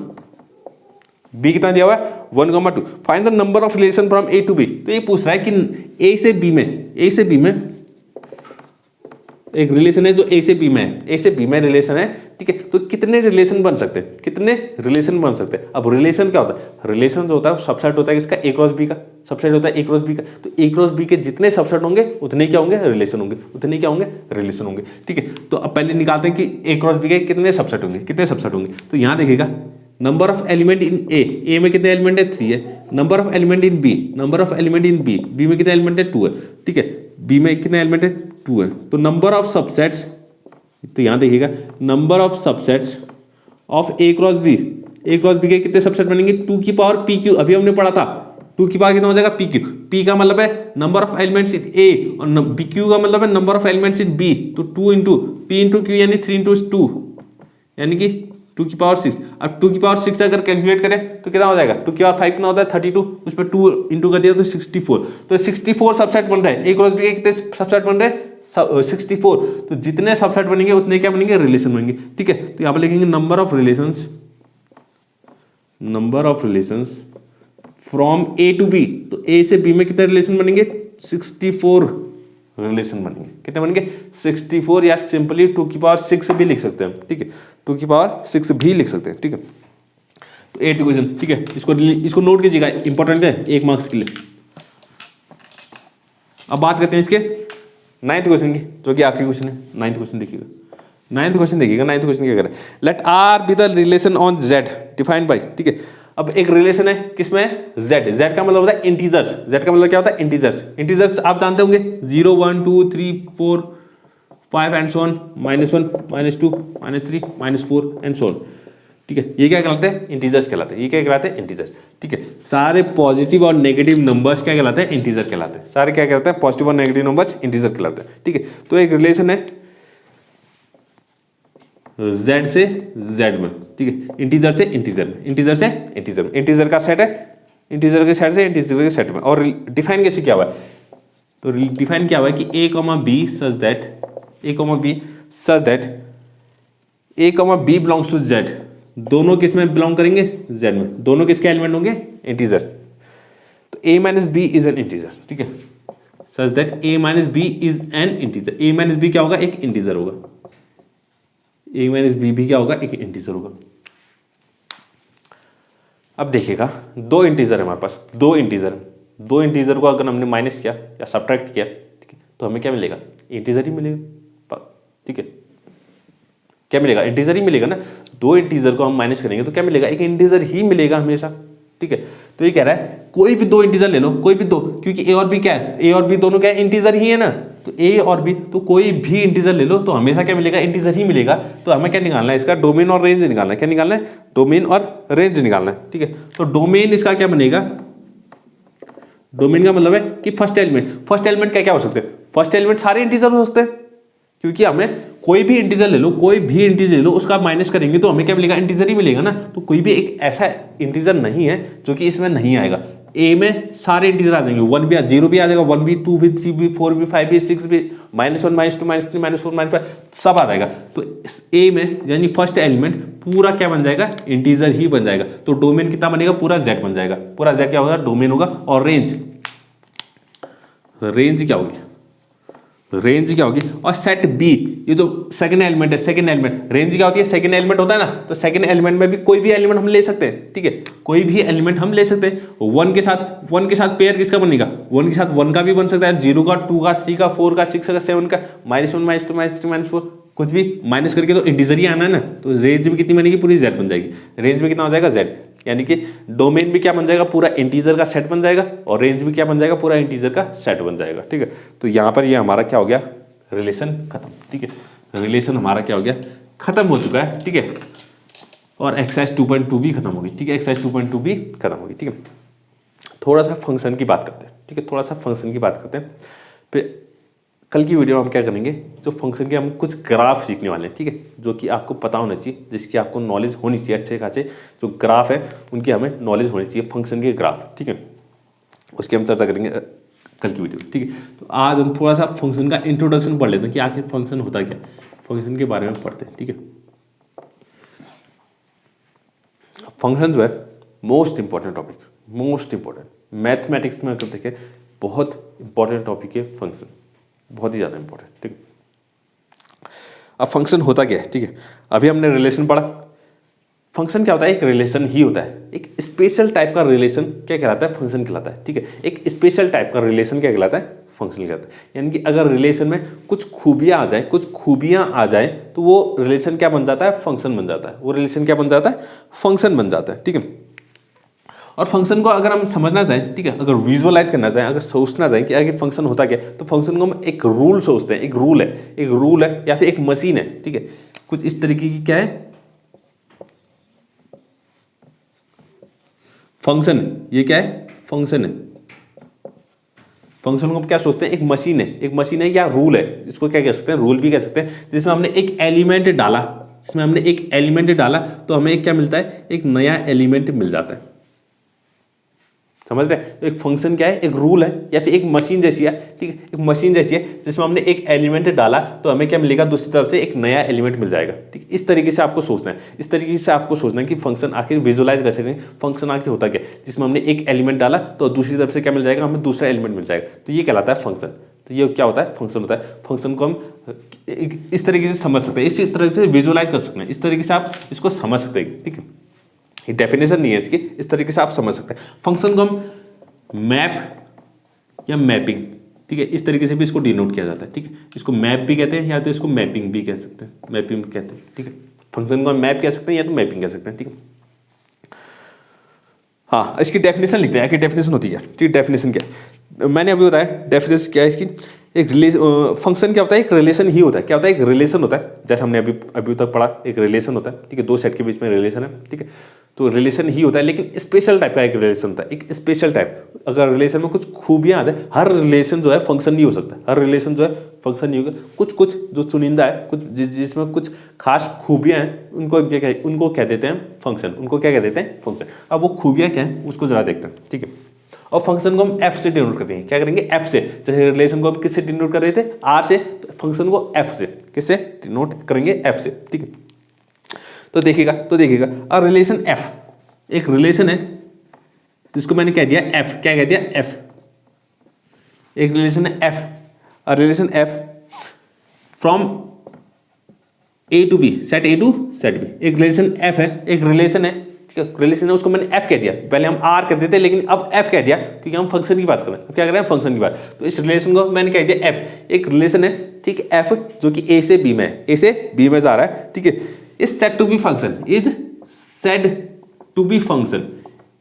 Speaker 1: b कितना दिया हुआ है, 1,2। Find the number of relation from a to b। तो ये पूछ रहा है कि a से b में एक रिलेशन है जो a से b में है, a से b में रिलेशन है, ठीक है। तो कितने रिलेशन बन सकते हैं, कितने रिलेशन बन सकते हैं। अब रिलेशन क्या होता है, रिलेशन जो होता है सबसेट होता है किसका, a क्रॉस b का, सबसेट होता है a क्रॉस b का। तो a क्रॉस b के जितने सबसेट होंगे उतने क्या होंगे, रिलेशन होंगे, उतने क्या होंगे, रिलेशन होंगे, ठीक है। तो अब पहले निकालते हैं कि a क्रॉस b के कितने सबसेट होंगे, कितने सबसेट होंगे। तो यहाँ देखिएगा, number of element in a में कितने एलिमेंट है, 3 है। Number of element in b में कितने एलिमेंट है, 2 है, ठीक है। b में कितने एलिमेंट है, 2 है। तो नंबर ऑफ सबसेट्स, तो यहाँ देखिएगा, number of subsets of a cross b के कितने सबसेट बनेंगे, 2 की पावर pq। अभी हमने पढ़ा था 2 की पावर कितना हो जाएगा, pq। p का मतलब है number of elements in a, और pq का मतलब है number of elements in b। तो 2 इंटू p इंटू q यानी 3 इंटू 2 यानी कि 2 की पावर 6। अब 2 की पावर 6 अगर कैलकुलेट करें तो कितना हो जाएगा, 2 की पावर 5 कितना होता है, 32, उस पर 2 इंटू कर दिया तो 64। तो 64 सबसेट बन रहे हैं, a क्रॉस b के कितने सबसेट बन रहे हैं, 64। तो जितने सबसेट बनेंगे उतने क्या बनेंगे, रिलेशन बनेंगे, ठीक है। तो यहाँ पर लिखेंगे number of relations from a to b। तो a से b में कितने रिलेशन बनेंगे, 64 रिलेशन बनेंगे। कितने बनेंगे, 64, या सिंपली 2 की पावर 6 भी लिख सकते हैं, ठीक है। 2 की पावर 6 भी लिख सकते हैं, ठीक है। तो 8th क्वेश्चन, ठीक है, इसको नोट कीजिएगा, इंपॉर्टेंट है 1 मार्क्स के लिए। अब बात करते हैं इसके 9th क्वेश्चन की, जो कि आखिरी क्वेश्चन है। 9th क्वेश्चन देखिएगा, 9th क्वेश्चन क्या कह रहा है, let R be the relation on z defined by, ठीक है। अब एक रिलेशन है किसमें, z का मतलब होता है इंटीजर्स। z का मतलब क्या होता है, इंटीजर्स आप जानते होंगे, 0, 1, 2, 3, 4, 5 and so on, -1, -2, -3, -4 and so on, ठीक है। ये क्या कहलाते हैं, इंटीजर्स कहलाते हैं। ये क्या कहलाते हैं, इंटीजर्स, ठीक है। सारे पॉजिटिव और नेगेटिव नंबर्स क्या कहलाते हैं, इंटीजर कहलाते हैं। सारे क्या कहलाते हैं, पॉजिटिव और नेगेटिव नंबर्स इंटीजर कहलाते हैं, ठीक है। तो एक रिलेशन है z से z में, ठीक है, इंटीजर से इंटीजर में, इंटीजर से इंटीजर में, इंटीजर का सेट है, इंटीजर के सेट से इंटीजर के सेट में। और डिफाइन कैसे क्या हुआ है, तो डिफाइन क्या हुआ है कि a, b such that a, b belongs to z, दोनों किस में बिलोंग करेंगे, z में, दोनों किसके एलिमेंट होंगे, इंटीजर। तो a minus B is an integer, ठीक है, such that a minus B is an integer. a minus B क्या होगा, एक इंटीजर होगा, a माइनस बी भी क्या होगा, एक इंटीजर होगा। अब देखिएगा दो इंटीजर है हमारे पास, दो इंटीजर को अगर हमने माइनस किया या सब्ट्रैक्ट किया, ठीक है, तो हमें क्या मिलेगा, इंटीजर ही मिलेगा, ठीक है, क्या मिलेगा, इंटीजर ही मिलेगा ना। दो इंटीजर को हम माइनस करेंगे तो क्या मिलेगा, एक इंटीजर ही मिलेगा हमेशा, ठीक है। तो ये कह रहा है कोई भी दो इंटीजर ले लो, कोई भी दो, क्योंकि ए और बी क्या है, ए और बी दोनों क्या है, इंटीजर ही है ना। तो ए और बी, तो कोई भी इंटीजर ले लो तो हमेशा क्या मिलेगा, इंटीजर ही मिलेगा। तो हमें क्या निकालना है, इसका डोमेन और रेंज निकालना है। क्या निकालना है, डोमेन और रेंज निकालना है, ठीक है। तो डोमेन इसका क्या बनेगा, डोमेन का मतलब है कि फर्स्ट एलिमेंट क्या क्या हो सकते हैं, फर्स्ट एलिमेंट सारे इंटीजर हो सकते हैं, क्योंकि हमें कोई भी इंटीजर ले लो, उसका माइनस करेंगे तो हमें क्या मिलेगा, इंटीजर ही मिलेगा ना। तो कोई भी एक ऐसा इंटीजर नहीं है जो कि इसमें नहीं आएगा। ए में सारे इंटीजर आ जाएंगे, 1 भी, 0 भी आ जाएगा, 1 भी, 2 भी, 3 भी, 4 भी, 5 भी, 6 भी, -1, -2, -3, -4, -5 सब आ जाएगा। तो ए में यानी फर्स्ट एलिमेंट पूरा क्या बन जाएगा, इंटीजर ही बन जाएगा। तो डोमेन कितना बनेगा, पूरा जेड बन जाएगा, पूरा जेड क्या होगा, डोमेन होगा। और रेंज क्या होगी, और सेट बी, ये जो सेकंड एलिमेंट है, रेंज क्या होती है, सेकंड एलिमेंट होता है ना। तो सेकंड एलिमेंट में भी कोई भी एलिमेंट हम ले सकते हैं, ठीक है, कोई भी एलिमेंट हम ले सकते हैं। 1 के साथ पेयर किसका बनेगा, 1 के साथ 1 का भी बन सकता है, 0 का, 2 का, 3 का, 4 का, 6 का, 7 का, -1, -2, -3, -4 कुछ भी माइनस करके तो इंटीजर ही आना है ना। तो रेंज में कितनी बनेगी, पूरी जेड बन जाएगी। रेंज में कितना हो जाएगा, जेड, यानी कि डोमेन भी क्या बन जाएगा, पूरा इंटीजर का सेट बन जाएगा, और रेंज भी क्या बन जाएगा, पूरा इंटीजर का सेट बन जाएगा, ठीक है। तो यहाँ पर ये हमारा क्या हो गया, रिलेशन खत्म, ठीक है, रिलेशन हमारा क्या हो गया, खत्म हो चुका है, ठीक है। और एक्सरसाइज 2.2 भी खत्म होगी, ठीक है, एक्सरसाइज 2.2 भी खत्म होगी, ठीक है। थोड़ा सा फंक्शन की बात करते हैं, ठीक है, थोड़ा सा फंक्शन की बात करते हैं। फिर कल की वीडियो में हम क्या करेंगे, जो फंक्शन के हम कुछ ग्राफ सीखने वाले हैं, ठीक है, जो कि आपको पता होना चाहिए, जिसकी आपको नॉलेज होनी चाहिए, अच्छे खासे जो ग्राफ है उनकी हमें नॉलेज होनी चाहिए, फंक्शन के ग्राफ, ठीक है, उसकी हम चर्चा करेंगे कल की वीडियो, ठीक है। तो आज हम थोड़ा सा फंक्शन का इंट्रोडक्शन पढ़ लेते हैं कि आखिर फंक्शन होता क्या, फंक्शन के बारे में पढ़ते हैं, ठीक है। फंक्शन जो है most important topic, most important, mathematics में अगर देखें बहुत इंपॉर्टेंट टॉपिक है फंक्शन, बहुत ही ज़्यादा इंपॉर्टेंट, ठीक है। अब फंक्शन होता क्या है, ठीक है, अभी हमने रिलेशन पढ़ा। फंक्शन क्या होता है, एक रिलेशन ही होता है, एक स्पेशल टाइप का रिलेशन क्या कहलाता है, फंक्शन कहलाता है, ठीक है। एक स्पेशल टाइप का रिलेशन क्या कहलाता है, फंक्शन कहलाता है। यानी कि अगर रिलेशन में कुछ खूबियां आ जाए तो वो रिलेशन क्या बन जाता है, फंक्शन बन जाता है, वो रिलेशन क्या बन जाता है, फंक्शन बन जाता है, ठीक है। और फंक्शन को अगर हम समझना चाहें, ठीक है, अगर विजुअलाइज करना चाहें, अगर सोचना चाहें कि आगे फंक्शन होता क्या, तो फंक्शन को हम एक रूल सोचते हैं, एक रूल है या फिर एक मशीन है, ठीक है, कुछ इस तरीके की क्या है, फंक्शन। ये क्या है, फंक्शन है। फंक्शन को हम क्या सोचते हैं, एक मशीन है या रूल है, इसको क्या कह सकते हैं, रूल भी कह सकते हैं, जिसमें हमने एक एलिमेंट डाला, तो हमें एक क्या मिलता है, एक नया एलिमेंट मिल जाता है, समझ रहे हैं। तो एक फंक्शन क्या है, एक रूल है या फिर एक मशीन जैसी है, ठीक है, एक मशीन जैसी है जिसमें हमने एक एलिमेंट डाला तो हमें क्या मिलेगा, दूसरी तरफ से एक नया एलिमेंट मिल जाएगा, ठीक। इस तरीके से आपको सोचना है, कि फंक्शन आखिर विजुअलाइज कर सकें, फंक्शन आखिर होता क्या, जिसमें हमने एक एलिमेंट डाला तो दूसरी तरफ से क्या मिल जाएगा, हमें दूसरा एलिमेंट मिल जाएगा, तो ये कहलाता है फंक्शन। तो ये क्या होता है, फंक्शन होता है। फंक्शन को हम इस तरीके से समझ सकते हैं, इसी तरह से विजुअलाइज कर सकते हैं, इस तरीके से आप इसको समझ सकते हैं, ठीक है। ये डेफिनेशन नहीं है इसकी, इस तरीके से आप समझ सकते हैं। फंक्शन को हम मैप या मैपिंग, ठीक है, इस तरीके से भी इसको डिनोट किया जाता है, ठीक है। इसको मैप भी कहते हैं या तो इसको मैपिंग भी कह सकते हैं, मैपिंग कहते हैं, ठीक है। फंक्शन को हम मैप कह सकते हैं या तो मैपिंग कह सकते हैं, ठीक है। हाँ, इसकी डेफिनेशन लिखते हैं कि डेफिनेशन होती है, ठीक है। डेफिनेशन क्या है, मैंने अभी बताया डेफिनेशन क्या है इसकी। एक फंक्शन क्या होता है, एक रिलेशन ही होता है। क्या होता है, एक रिलेशन होता है, जैसे हमने अभी तक पढ़ा, एक रिलेशन होता है, ठीक है, दो सेट के बीच में रिलेशन है, ठीक है। तो रिलेशन ही होता है, लेकिन स्पेशल टाइप का एक रिलेशन होता है, एक स्पेशल टाइप। अगर रिलेशन में कुछ खूबियां आ जाए, हर रिलेशन जो है फंक्शन नहीं हो सकता, हर रिलेशन जो है फंक्शन नहीं होगा। कुछ कुछ जो चुनिंदा है, कुछ जिसमें कुछ खास खूबियां हैं, उनको क्या देते हैं फंक्शन, उनको क्या कह देते हैं फंक्शन। अब वो खूबियां क्या है उसको जरा देखते हैं, ठीक है। और फंक्शन को हम एफ से डिनोट करते हैं, क्या करेंगे एफ से। जैसे रिलेशन को हम किससे डिनोट कर रहे थे आर से, तो फंक्शन को एफ से, किससे डिनोट करेंगे एफ से, ठीक है। तो देखिएगा और रिलेशन एफ एक रिलेशन है जिसको मैंने कह दिया एफ, क्या कह दिया एफ, एक रिलेशन है एफ, और relation F from A to B, set A to set B, एक रिलेशन एफ है, एक रिलेशन है, ठीक है, रिलेशन है, उसको मैंने एफ कह दिया। पहले हम आर कहते थे लेकिन अब एफ कह दिया क्योंकि हम फंक्शन की बात कर रहे हैं। अब क्या कर रहे हैं फंक्शन की बात। तो इस रिलेशन को मैंने कह दिया एफ, एक रिलेशन है, ठीक है, एफ जो कि ए से बी में है, ए से बी में जा रहा है, ठीक है। Is said to be function, is said to be function,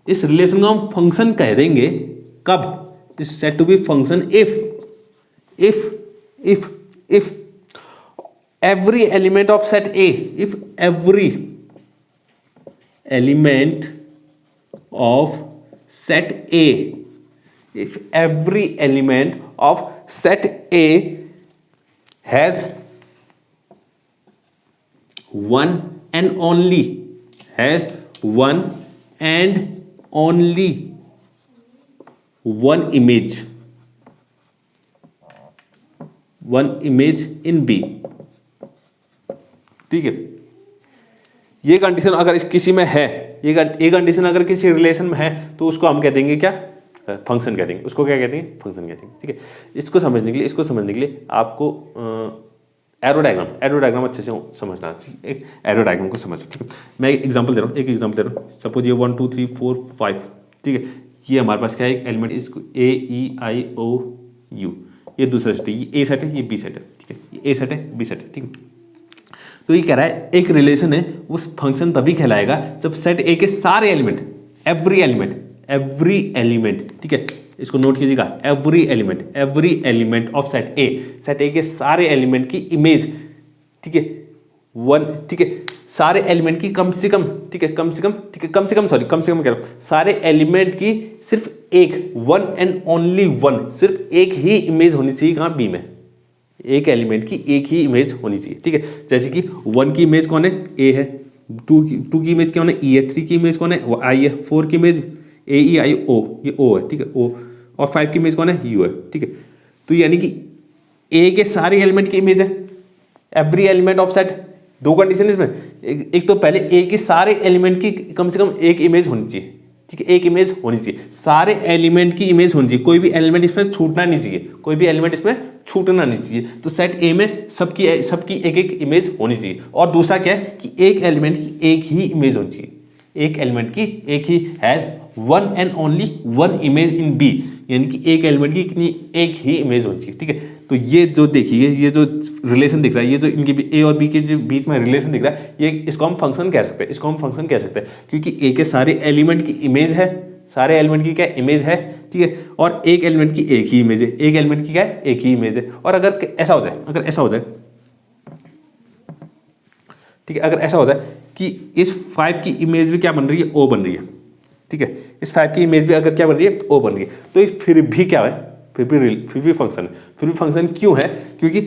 Speaker 1: इस रिलेशन को हम फंक्शन कह देंगे कब, is said to be function if every element of set A, if every element of set A, if every element of set A has one and only one image in B, ठीक है। ये condition अगर इस किसी में है, ये condition अगर किसी रिलेशन में है तो उसको हम कह देंगे क्या फंक्शन कह देंगे, उसको क्या कहते हैं फंक्शन कहते हैं, ठीक है। इसको समझने के लिए आपको एरो डायग्राम अच्छे से समझना चाहिए। एक एरो डायग्राम को समझ, ठीक है। मैं एक एग्जांपल दे रहा हूँ, सपोज ये 1 2 3 4 5, ठीक है। ये हमारे पास क्या है एक एलिमेंट, इसको ए ई आई ओ यू, ये दूसरा सेट है, ये ए सेट है, ये बी सेट है, ठीक है, ये ए सेट है, बी सेट है, ठीक है। तो ये कह रहा है एक रिलेशन है, उस फंक्शन तभी कहलाएगा जब सेट ए के सारे एलिमेंट, एवरी एलिमेंट, ठीक है, इसको नोट कीजिएगा, एवरी एलिमेंट ऑफ सेट ए के सारे एलिमेंट की इमेज, ठीक है, ठीक है, सारे एलिमेंट की कम से कम कह रहा हूं, सारे एलिमेंट की सिर्फ एक, वन एंड ओनली वन, सिर्फ एक ही इमेज होनी चाहिए कहां बी में, एक एलिमेंट की एक ही इमेज होनी चाहिए, ठीक है। जैसे कि 1 की इमेज कौन है ए है, 2 की इमेज कौन है ई है, 3 की इमेज कौन है आई है, 4 की इमेज ए ई आई ओ, ये ओ है, ठीक है, ओ, और 5 की इमेज कौन है यू है, ठीक है। तो यानी कि ए के सारे एलिमेंट की इमेज है, एवरी एलिमेंट ऑफ सेट। दो कंडीशन इसमें, एक तो पहले ए के सारे एलिमेंट की कम से कम एक इमेज होनी चाहिए, ठीक है, एक इमेज होनी चाहिए, सारे एलिमेंट की इमेज होनी चाहिए, कोई भी एलिमेंट इसमें छूटना नहीं चाहिए, तो सेट ए में सबकी एक एक इमेज होनी चाहिए। और दूसरा क्या है कि एक एलिमेंट की एक ही इमेज होनी चाहिए, एक एलिमेंट की एक ही has one and only one image in B, यानी कि एक एलिमेंट की कितनी एक ही इमेज होनी चाहिए, ठीक है। तो ये जो देखिए, ये जो रिलेशन दिख रहा है, ये जो इनके ए और बी के जो बीच में रिलेशन दिख रहा है, ये इसको हम फंक्शन कह सकते हैं, क्योंकि ए के सारे एलिमेंट की इमेज है, सारे एलिमेंट की क्या इमेज है, ठीक है, और एक एलिमेंट की एक ही इमेज है, एक एलिमेंट की क्या है एक ही इमेज है। और अगर ऐसा हो जाए, ठीक है, अगर ऐसा हो जाए कि इस 5 की इमेज भी क्या बन रही है ओ बन रही है, ठीक है, इस 5 की इमेज भी अगर क्या बन रही है ओ बन रही है, तो ये फिर भी क्या है, फिर भी फंक्शन क्यों है, क्योंकि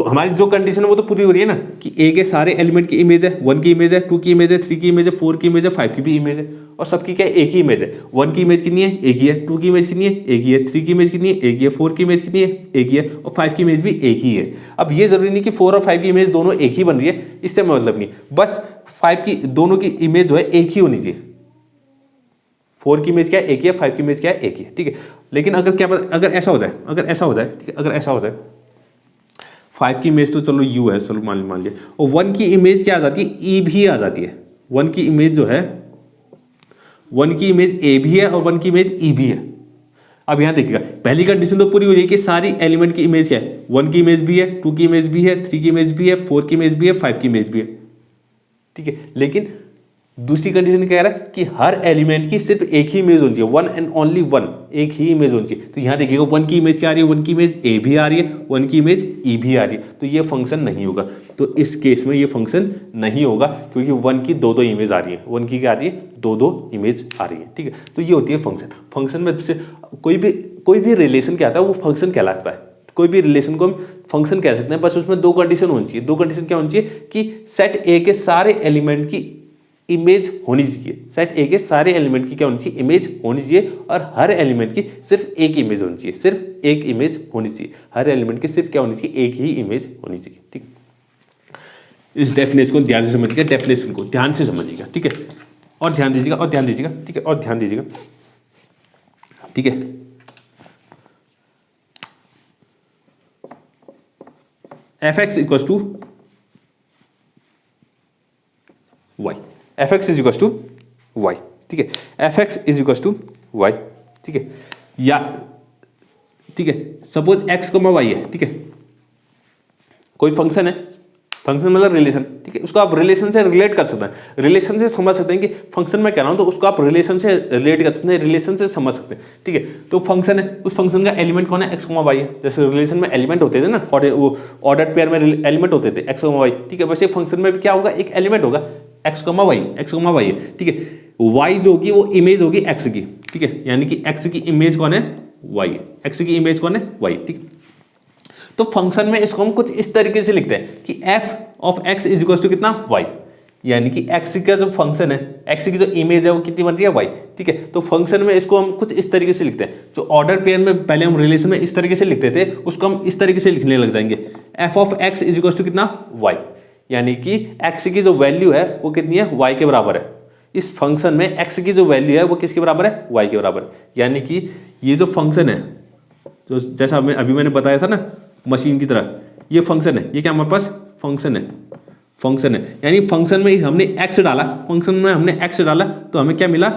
Speaker 1: हमारी जो कंडीशन है वो तो पूरी हो रही है ना, कि ए के सारे एलिमेंट की इमेज है, 1 की इमेज है, 2 की इमेज है, 3 की इमेज है, 4 की इमेज है, 5 की भी इमेज है, और सबकी क्या एक ही इमेज है। 1 की इमेज कितनी है एक ही है, 2 की इमेज कितनी है एक ही है, 3 की इमेज कितनी है एक ही है, 4 की इमेज कितनी है एक ही है, और 5 की इमेज भी एक ही है। अब ये जरूरी नहीं कि 4 और 5 की इमेज दोनों एक ही बन रही है, इससे मतलब नहीं, बस 5 की दोनों की इमेज जो है एक ही होनी चाहिए। 4 की इमेज क्या है एक ही है, 5 की इमेज क्या है एक ही है, ठीक है। लेकिन अगर ऐसा हो जाए, ठीक है, अगर ऐसा हो जाए 5 की इमेज तो चलो u है, चलो मान लिया, और 1 की इमेज क्या आ जाती है e भी आ जाती है। 1 की इमेज जो है 1 की इमेज a भी है और 1 की इमेज e भी है। अब यहां देखिएगा, पहली कंडीशन तो पूरी हो रही है कि सारी एलिमेंट की इमेज क्या है, 1 की इमेज भी है, 2 की इमेज भी है, 3 की इमेज भी है, 4 की इमेज भी है, 5 की इमेज भी है, ठीक है। लेकिन दूसरी कंडीशन क्या कह रहा है कि हर एलिमेंट की सिर्फ एक ही इमेज होनी चाहिए, वन एंड ओनली वन, एक ही इमेज होनी चाहिए। तो यहाँ देखिएगा वन की इमेज क्या आ रही है, वन की इमेज ए भी आ रही है, वन की इमेज ई भी आ रही है, तो ये फंक्शन नहीं होगा। तो इस केस में ये फंक्शन नहीं होगा क्योंकि वन की दो दो इमेज आ रही है, वन की क्या आ रही है, दो दो इमेज आ रही है, ठीक है। तो ये होती है फंक्शन। फंक्शन में से कोई भी रिलेशन क्या आता है वो फंक्शन कहलाता है। कोई भी रिलेशन को हम फंक्शन कह सकते हैं, बस उसमें दो कंडीशन होनी चाहिए। दो कंडीशन क्या होनी चाहिए कि सेट ए के सारे एलिमेंट की इमेज होनी चाहिए, सेट ए के सारे एलिमेंट की क्या होनी चाहिए, इमेज होनी चाहिए, और हर एलिमेंट की सिर्फ एक इमेज होनी चाहिए, सिर्फ एक इमेज होनी चाहिए, हर एलिमेंट की सिर्फ क्या होनी चाहिए, एक ही इमेज होनी चाहिए, ठीक। इस डेफिनेशन को ध्यान से समझिएगा, डेफिनेशन को ध्यान से समझिएगा, ठीक है, और ध्यान दीजिएगा, और ध्यान दीजिएगा, ठीक है, और ध्यान दीजिएगा, ठीक है। F X equal to Y, F X is equal to Y, ठीक है, F X is equal to Y, ठीक है, या ठीक है, सपोज एक्स कमा वाई है, ठीक है, कोई फंक्शन है, फंक्शन मतलब रिलेशन, ठीक है, उसको आप रिलेशन से रिलेट कर सकते हैं, रिलेशन से समझ सकते हैं कि फंक्शन में कह रहा हूं, तो उसको आप रिलेशन से रिलेट कर सकते हैं, रिलेशन से समझ सकते हैं, ठीक है। तो फंक्शन है, उस फंक्शन का एलिमेंट कौन है, एक्स कमा वाई है। जैसे रिलेशन में एलिमेंट होते थे ना, वो ऑर्डर्ड पेयर में एलिमेंट होते थे एक्स कमा वाई, ठीक है, वैसे फंक्शन में भी क्या होगा, एक एलिमेंट होगा एक्स कमा वाई, एक्स कमा वाई है, ठीक है। वाई जो होगी वो इमेज होगी एक्स की, ठीक है, यानी कि एक्स की इमेज कौन है, वाई है, एक्स की इमेज कौन है, वाई, ठीक है। तो फंक्शन में इसको हम कुछ इस तरीके से लिखते हैं कि f of x is equal to कितना, y, यानी कि x का जो फंक्शन है, x की जो इमेज है वो कितनी बन रही है, y, ठीक है। तो फंक्शन में इसको हम कुछ इस तरीके से लिखते हैं, जो ऑर्डर पेयर में पहले हम रिलेशन में इस तरीके से लिखते थे, उसको हम इस तरीके से लिखने लग जाएंगे, f of x is equal to कितना, y, यानी कि x की जो वैल्यू है वो कितनी है, y के बराबर है। इस फंक्शन में x की जो वैल्यू है वो किसके बराबर है, y के बराबर, यानी कि ये जो फंक्शन है, तो जैसा अभी मैंने बताया था ना मशीन की तरह, ये फंक्शन है, ये क्या हमारे पास फंक्शन है, फंक्शन है, यानी फंक्शन में हमने x डाला, फंक्शन में हमने x डाला तो हमें क्या मिला,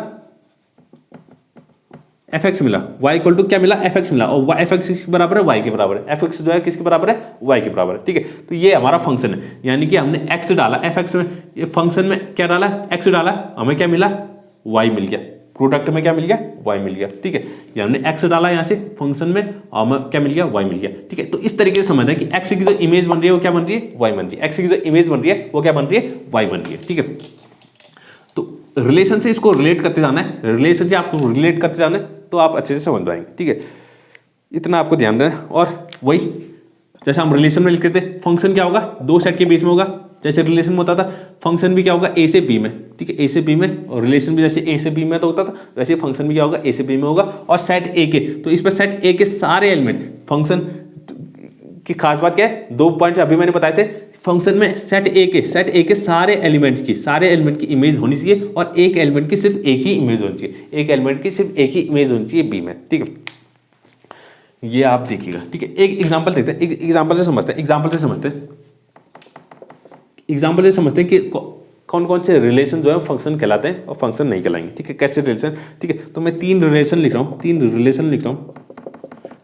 Speaker 1: fx मिला, y इक्वल टू क्या मिला, fx मिला, और fx किसके बराबर है, y के बराबर है, fx जो है किसके बराबर है, y के बराबर है, ठीक है। तो ये हमारा फंक्शन है, यानी कि हमने x डाला fx में, ये फंक्शन में क्या डाला, x डाला, हमें क्या मिला, y मिल गया, प्रोडक्ट में क्या मिल गया, y मिल गया, ठीक है। ये हमने x डाला यहाँ से फंक्शन में, हमें क्या मिल गया, y मिल गया, ठीक है। तो इस तरीके से समझना है कि x की जो इमेज बन रही है वो क्या बन रही है, y बन रही है, x की जो इमेज बन रही है वो क्या बन रही है, y बन रही है, ठीक है। तो रिलेशन से इसको रिलेट करते जाना है, रिलेशन से आपको रिलेट करते जाना है, तो आप अच्छे से समझ पाएंगे, ठीक है। इतना आपको ध्यान देना है। और वही जैसे हम रिलेशन में लिखते थे, फंक्शन क्या होगा, दो सेट के बीच में होगा, जैसे रिलेशन में होता था, फंक्शन भी क्या होगा, ए से बी में, ठीक है, ए से बी में, और रिलेशन भी जैसे ए से बी में तो होता था, वैसे फंक्शन भी क्या होगा, ए से बी में होगा, और सेट ए के, तो इस पर सेट ए के सारे एलिमेंट, फंक्शन की खास बात क्या है, दो पॉइंट अभी मैंने बताए थे, फंक्शन में सेट ए के सारे एलिमेंट की इमेज होनी चाहिए, और एक एलिमेंट की सिर्फ एक ही इमेज होनी चाहिए, एक एलिमेंट की सिर्फ एक ही इमेज होनी चाहिए बी में, ठीक है। ये आप देखिएगा, ठीक है। एक एग्जांपल देखते हैं, एग्जांपल से समझते हैं, एग्जाम्पल से समझते हैं कि कौन कौन से रिलेशन जो है फंक्शन कहलाते हैं और फंक्शन नहीं कहलाएंगे, ठीक है, कैसे रिलेशन, ठीक है। तो मैं तीन रिलेशन लिख रहा हूँ,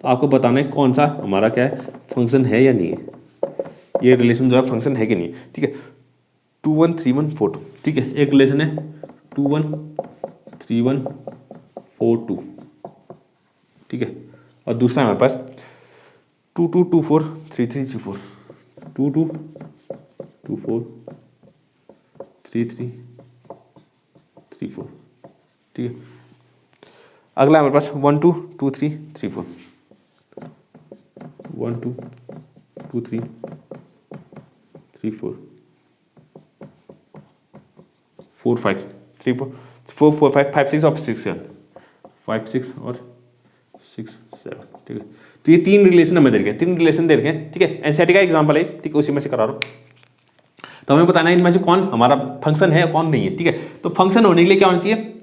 Speaker 1: तो आपको बताना है कौन सा हमारा क्या है, फंक्शन है या नहीं है, ये रिलेशन जो है फंक्शन है कि नहीं, ठीक है। 2 1 3 1 4 2, ठीक है, एक रिलेशन है 2 1 3 1 4 2, ठीक है, और दूसरा हमारे पास 2 2 2 4 3 3 3 4, 2 2 2 4 3 3 3 4, ठीक है। अगला हमारे पास 1 2 2 3 3 4, 1 2 2 3 3 4 4 5 3 4 4 4 5 5 6 और 6 7 5 6 और 6 7, ठीक है। तो ये तीन रिलेशन हमें दे रखे हैं, तीन रिलेशन दे रखे हैं, ठीक है। एनसीईआरटी का एग्जांपल है, ठीक है, उसी में से करा रहा हूँ। तो हमें बताना है इनमें से कौन हमारा फंक्शन है कौन नहीं है, ठीक है। तो फंक्शन होने के लिए क्या होना चाहिए,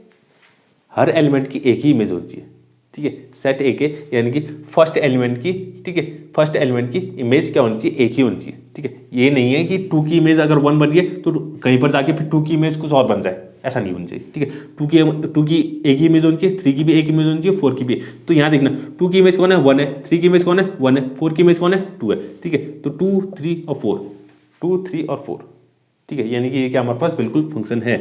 Speaker 1: हर एलिमेंट की एक ही इमेज होनी चाहिए, ठीक है, सेट ए के, यानी कि फर्स्ट एलिमेंट की, ठीक है, फर्स्ट एलिमेंट की इमेज क्या होनी चाहिए, एक ही होनी चाहिए, ठीक है। ये नहीं है कि 2 की इमेज अगर 1 बन रही है तो कहीं पर जाके फिर 2 की इमेज कुछ और बन जाए, ऐसा नहीं होनी चाहिए, ठीक है। 2 की एक ही इमेज होनी चाहिए, 3 की भी एक इमेज होनी चाहिए, 4 की भी। तो यहाँ देखना 2 की इमेज कौन है, 1 है, 3 की इमेज कौन है, 1 है, 4 की इमेज कौन है, 2 है, ठीक है। तो 2 3 और 4, 2 3 और 4, ठीक है, यानी कि ये क्या हमारे पास बिल्कुल फंक्शन है,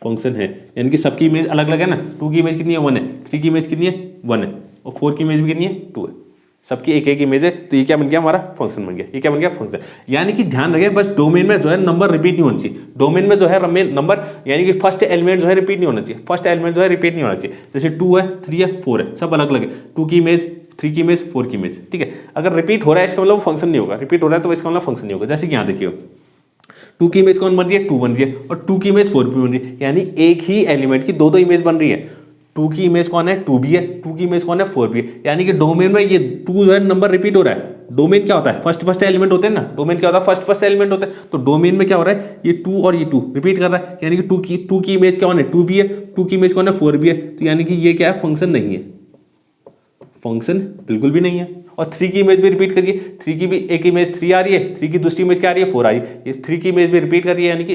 Speaker 1: फंक्शन है, यानी कि सबकी इमेज अलग अलग है ना। 2 की इमेज कितनी है 1 है, 3 की इमेज कितनी है 1 है, और 4 की इमेज भी कितनी है 2 है, सबकी एक एक इमेज है। तो ये क्या बन गया हमारा फंक्शन बन गया, ये क्या बन गया फंक्शन। यानी कि ध्यान रखें बस डोमेन में जो है नंबर रिपीट नहीं होना चाहिए, डोमेन में जो है नंबर यानी कि फर्स्ट एलिमेंट जो है रिपीट नहीं होना चाहिए, फर्स्ट एलिमेंट जो है रिपीट नहीं होना चाहिए। जैसे 2 है 3 है 4 है, सब अलग अलग है, 2 की इमेज 3 की इमेज 4 की इमेज, ठीक है। अगर रिपीट हो रहा है इसका मतलब फंक्शन नहीं होगा, रिपीट हो रहा है तो इसका मतलब फंक्शन नहीं होगा। जैसे कि यहाँ देखिए 2 की इमेज कौन बन रही है 2 बन रही है, और 2 की इमेज 4 भी बन रही है, यानी एक ही एलिमेंट की दो दो इमेज बन रही है। 2 की इमेज कौन है 2 भी है, 2 की इमेज कौन है 4 भी है, यानी कि डोमेन में ये 2 जो है नंबर रिपीट हो रहा है। डोमेन क्या होता है फर्स्ट एलिमेंट होते हैं ना, डोमेन क्या होता है फर्स्ट एलिमेंट होता है। तो डोमेन में क्या हो रहा है ये 2 और ये 2 रिपीट कर रहा है, यानी कि 2 की इमेज कौन है 2 भी है, 2 की इमेज कौन है 4 भी है, तो यानी कि ये क्या है फंक्शन नहीं है, फंक्शन बिल्कुल भी नहीं है। और 3 की इमेज भी रिपीट करिए, 3 की भी एक इमेज 3 आ रही है, 3 की दूसरी इमेज क्या आ रही है 4 आ रही है, ये 3 की इमेज भी रिपीट कर रही है, यानी कि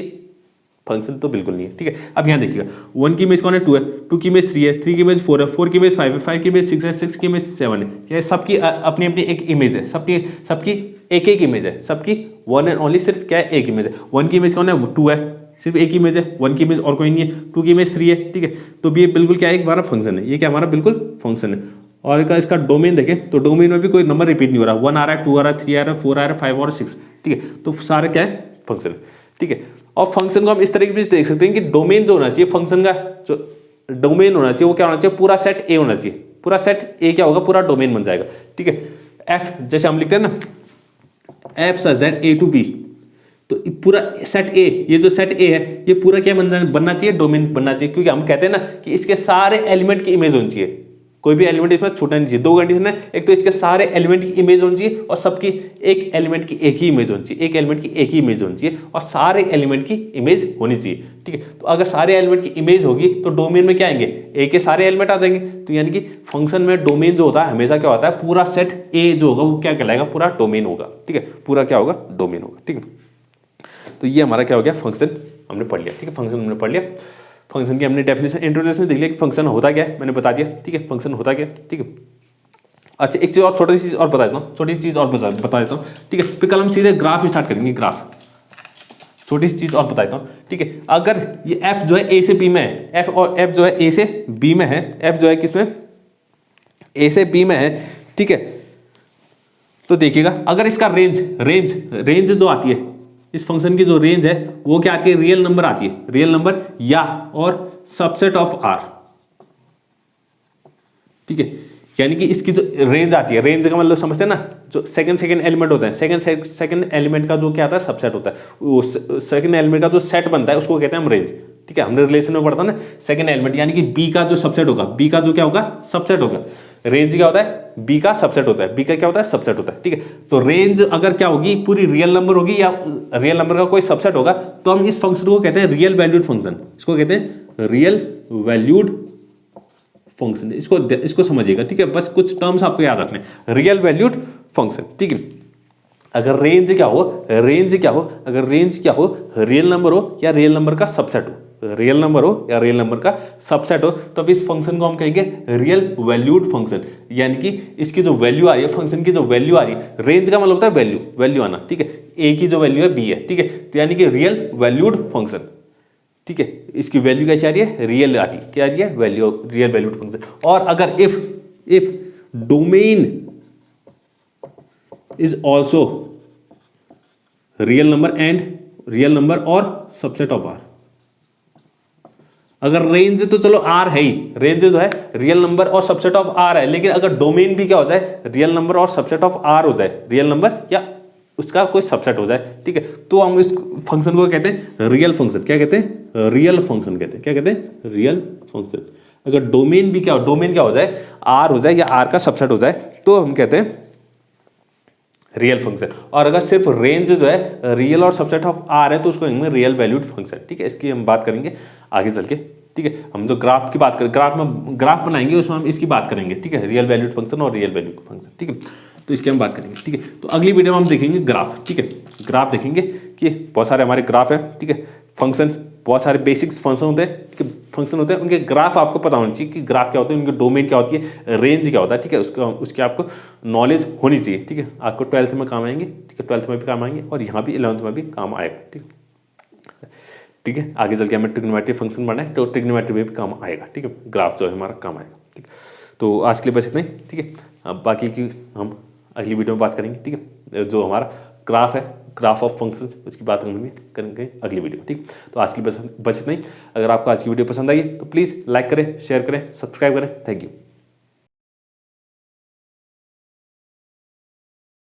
Speaker 1: फंक्शन तो बिल्कुल नहीं है, ठीक है। अब यहाँ देखिएगा 1 की इमेज कौन है 2 है, 2 की इमेज 3 है, 3 की इमेज 4 है, 4 की इमेज 5 है, 5 की इमेज 6 है, 6 की इमेज 7 है, ये सबकी अपनी अपनी एक इमेज है, सबकी एक एक इमेज है, सबकी वन एंड ओनली सिर्फ क्या है एक इमेज है। 1 की इमेज कौन है 2 है, सिर्फ एक इमेज है, 1 की इमेज और कोई नहीं है, 2 की इमेज 3 है, ठीक है। तो ये बिल्कुल क्या है हमारा फंक्शन है, ये क्या हमारा बिल्कुल फंक्शन है। और इसका डोमेन देखें तो डोमेन में भी कोई नंबर रिपीट नहीं हो रहा, 1 आ रहा है 2 आ रहा है 3 आ रहा है 4 आ रहा है 5 और 6, ठीक है। तो सारे क्या है फंक्शन है, ठीक है। और फंक्शन को हम इस तरीके से देख सकते हैं कि डोमेन जो होना चाहिए फंक्शन का, जो डोमेन होना चाहिए वो क्या होना चाहिए पूरा सेट ए होना चाहिए, पूरा सेट ए क्या होगा पूरा डोमेन बन जाएगा, ठीक है। एफ जैसे हम लिखते हैं ना F such that A to B, तो पूरा सेट ए, ये जो सेट ए है ये पूरा क्या बनना चाहिए डोमेन बनना चाहिए, क्योंकि हम कहते हैं ना कि इसके सारे एलिमेंट की इमेज होनी चाहिए, कोई भी एलिमेंट इसमें छूटना नहीं चाहिए। दो कंडीशन है, एक तो इसके सारे एलिमेंट की इमेज होनी चाहिए और सबकी एक एलिमेंट की एक ही इमेज होनी चाहिए, एक एलिमेंट की एक ही इमेज होनी चाहिए और सारे एलिमेंट की इमेज होनी चाहिए, ठीक है। तो अगर सारे एलिमेंट की इमेज होगी तो डोमेन में क्या आएंगे ए के सारे एलिमेंट आ जाएंगे। तो यानी कि फंक्शन में डोमेन जो होता है हमेशा क्या होता है पूरा सेट ए जो होगा वो क्या कहलाएगा पूरा डोमेन होगा, ठीक है, पूरा क्या होगा डोमेन होगा, ठीक है। तो ये हमारा क्या हो गया फंक्शन हमने पढ़ लिया, ठीक है, फंक्शन हमने पढ़ लिया। फंक्शन की हमने डेफिनेशन इंट्रोडक्शन देख लिया कि फंक्शन होता क्या है, मैंने बता दिया, ठीक है, फंक्शन होता क्या है, ठीक है। अच्छा एक चीज़ और छोटी सी चीज़ और बता देता हूँ, छोटी सी चीज़ और बता देता हूँ, ठीक है। फिर कल हम सीधे ग्राफ स्टार्ट करेंगे, ग्राफ, छोटी सी चीज़ और बता देता हूँ, ठीक है। अगर ये एफ जो है ए से बी में है, एफ और एफ जो है ए से बी में है, एफ जो है किसमें ए से बी में है, ठीक है। तो देखिएगा अगर इसका रेंज जो आती है इस फंक्शन की जो रेंज है वो क्या आती है रियल नंबर आती है, रियल नंबर या और सबसेट ऑफ आर, ठीक है। यानी कि इसकी जो रेंज आती है, रेंज का मतलब समझते हैं ना जो सेकंड एलिमेंट होता है, सेकंड एलिमेंट का जो क्या आता है सबसेट होता है, वो सेकंड एलिमेंट का जो सेट बनता है उसको कहते हैं हम रेंज, ठीक है। हमने रिलेशन में पढ़ा था ना सेकंड एलिमेंट यानी कि बी का जो सबसेट होगा, बी का जो क्या होगा सबसेट होगा, रेंज क्या होता है बी का सबसेट होता है, बी का क्या होता है सबसेट होता है, ठीक है। तो रेंज अगर क्या होगी पूरी रियल नंबर होगी या रियल नंबर का कोई सबसेट होगा तो हम इस फंक्शन को कहते हैं रियल वैल्यूड फंक्शन, इसको कहते हैं रियल वैल्यूड फंक्शन, इसको समझिएगा, ठीक है। बस कुछ टर्म्स आपको याद रखने, रियल वैल्यूड फंक्शन, ठीक है। अगर रेंज क्या हो अगर रेंज क्या हो रियल नंबर हो या रियल नंबर का सबसेट हो, रियल नंबर हो या रियल नंबर का सबसेट हो, तो अब इस फंक्शन को हम कहेंगे रियल वैल्यूड फंक्शन। यानी कि इसकी जो वैल्यू आ रही है, फंक्शन की जो वैल्यू आ रही है, रेंज का मतलब होता है वैल्यू आना, ठीक है। ए की जो वैल्यू है बी है, ठीक है, तो यानी कि रियल वैल्यूड फंक्शन, ठीक है। इसकी वैल्यू कैसी आ रही है रियल आ रही है, क्या आ रही है वैल्यू, रियल वैल्यूड फंक्शन। और अगर if domain is also real number and real number और सबसेट ऑफ आर, अगर रेंज तो चलो आर है ही, रेंज जो है रियल नंबर और सबसेट ऑफ आर है, लेकिन अगर डोमेन भी क्या हो जाए रियल नंबर और सबसेट ऑफ आर हो जाए, रियल नंबर या उसका कोई सबसेट हो जाए, ठीक है, तो हम इस फंक्शन को कहते हैं रियल फंक्शन, क्या कहते हैं रियल फंक्शन कहते हैं, क्या कहते हैं रियल फंक्शन। अगर डोमेन भी क्या हो, डोमेन क्या हो जाए आर हो जाए या आर का सबसेट हो जाए तो हम कहते हैं रियल फंक्शन। और अगर सिर्फ रेंज जो है रियल और सबसेट ऑफ आर है तो उसको कहेंगे रियल वैल्यूड फंक्शन, ठीक है। इसकी हम बात करेंगे आगे चल के, ठीक है। हम जो ग्राफ की बात करें, ग्राफ बनाएंगे उसमें हम इसकी बात करेंगे, ठीक है, रियल वैल्यूड फंक्शन और रियल वैल्यूड फंक्शन, ठीक है। तो इसकी हम बात करेंगे, ठीक है। तो अगली वीडियो में हम देखेंगे ग्राफ, ठीक है, ग्राफ देखेंगे कि बहुत सारे हमारे ग्राफ है, ठीक है, फंक्शन बहुत सारे बेसिक्स फंक्शन होते हैं, ठीक है, फंक्शन होते हैं, उनके ग्राफ आपको पता होना चाहिए कि ग्राफ क्या होते हैं, उनके डोमेन क्या होती है, रेंज क्या होता है, ठीक है, उसकी आपको नॉलेज होनी चाहिए, ठीक है। आपको 12th में काम आएंगे, ठीक है, 12th में भी काम आएंगे और यहाँ भी 11th में भी काम आएगा, ठीक है। ठीक है। आगे चल के हमें ट्रिग्नोमेट्री फंक्शन पढ़ना है तो ट्रिग्नोमेट्री में भी काम आएगा, ठीक है। ग्राफ जो है हमारा काम आएगा, ठीक है। तो आज के लिए बस इतना ही, ठीक है। अब बाकी की हम अगली वीडियो में बात करेंगे, ठीक है। जो हमारा ग्राफ है, ग्राफ ऑफ फंक्शंस, उसकी बात करेंगे अगली वीडियो में, ठीक। तो आज के लिए बस इतना ही। अगर आपको आज की वीडियो पसंद आई तो प्लीज़ लाइक करें, शेयर करें, सब्सक्राइब करें। Thank you.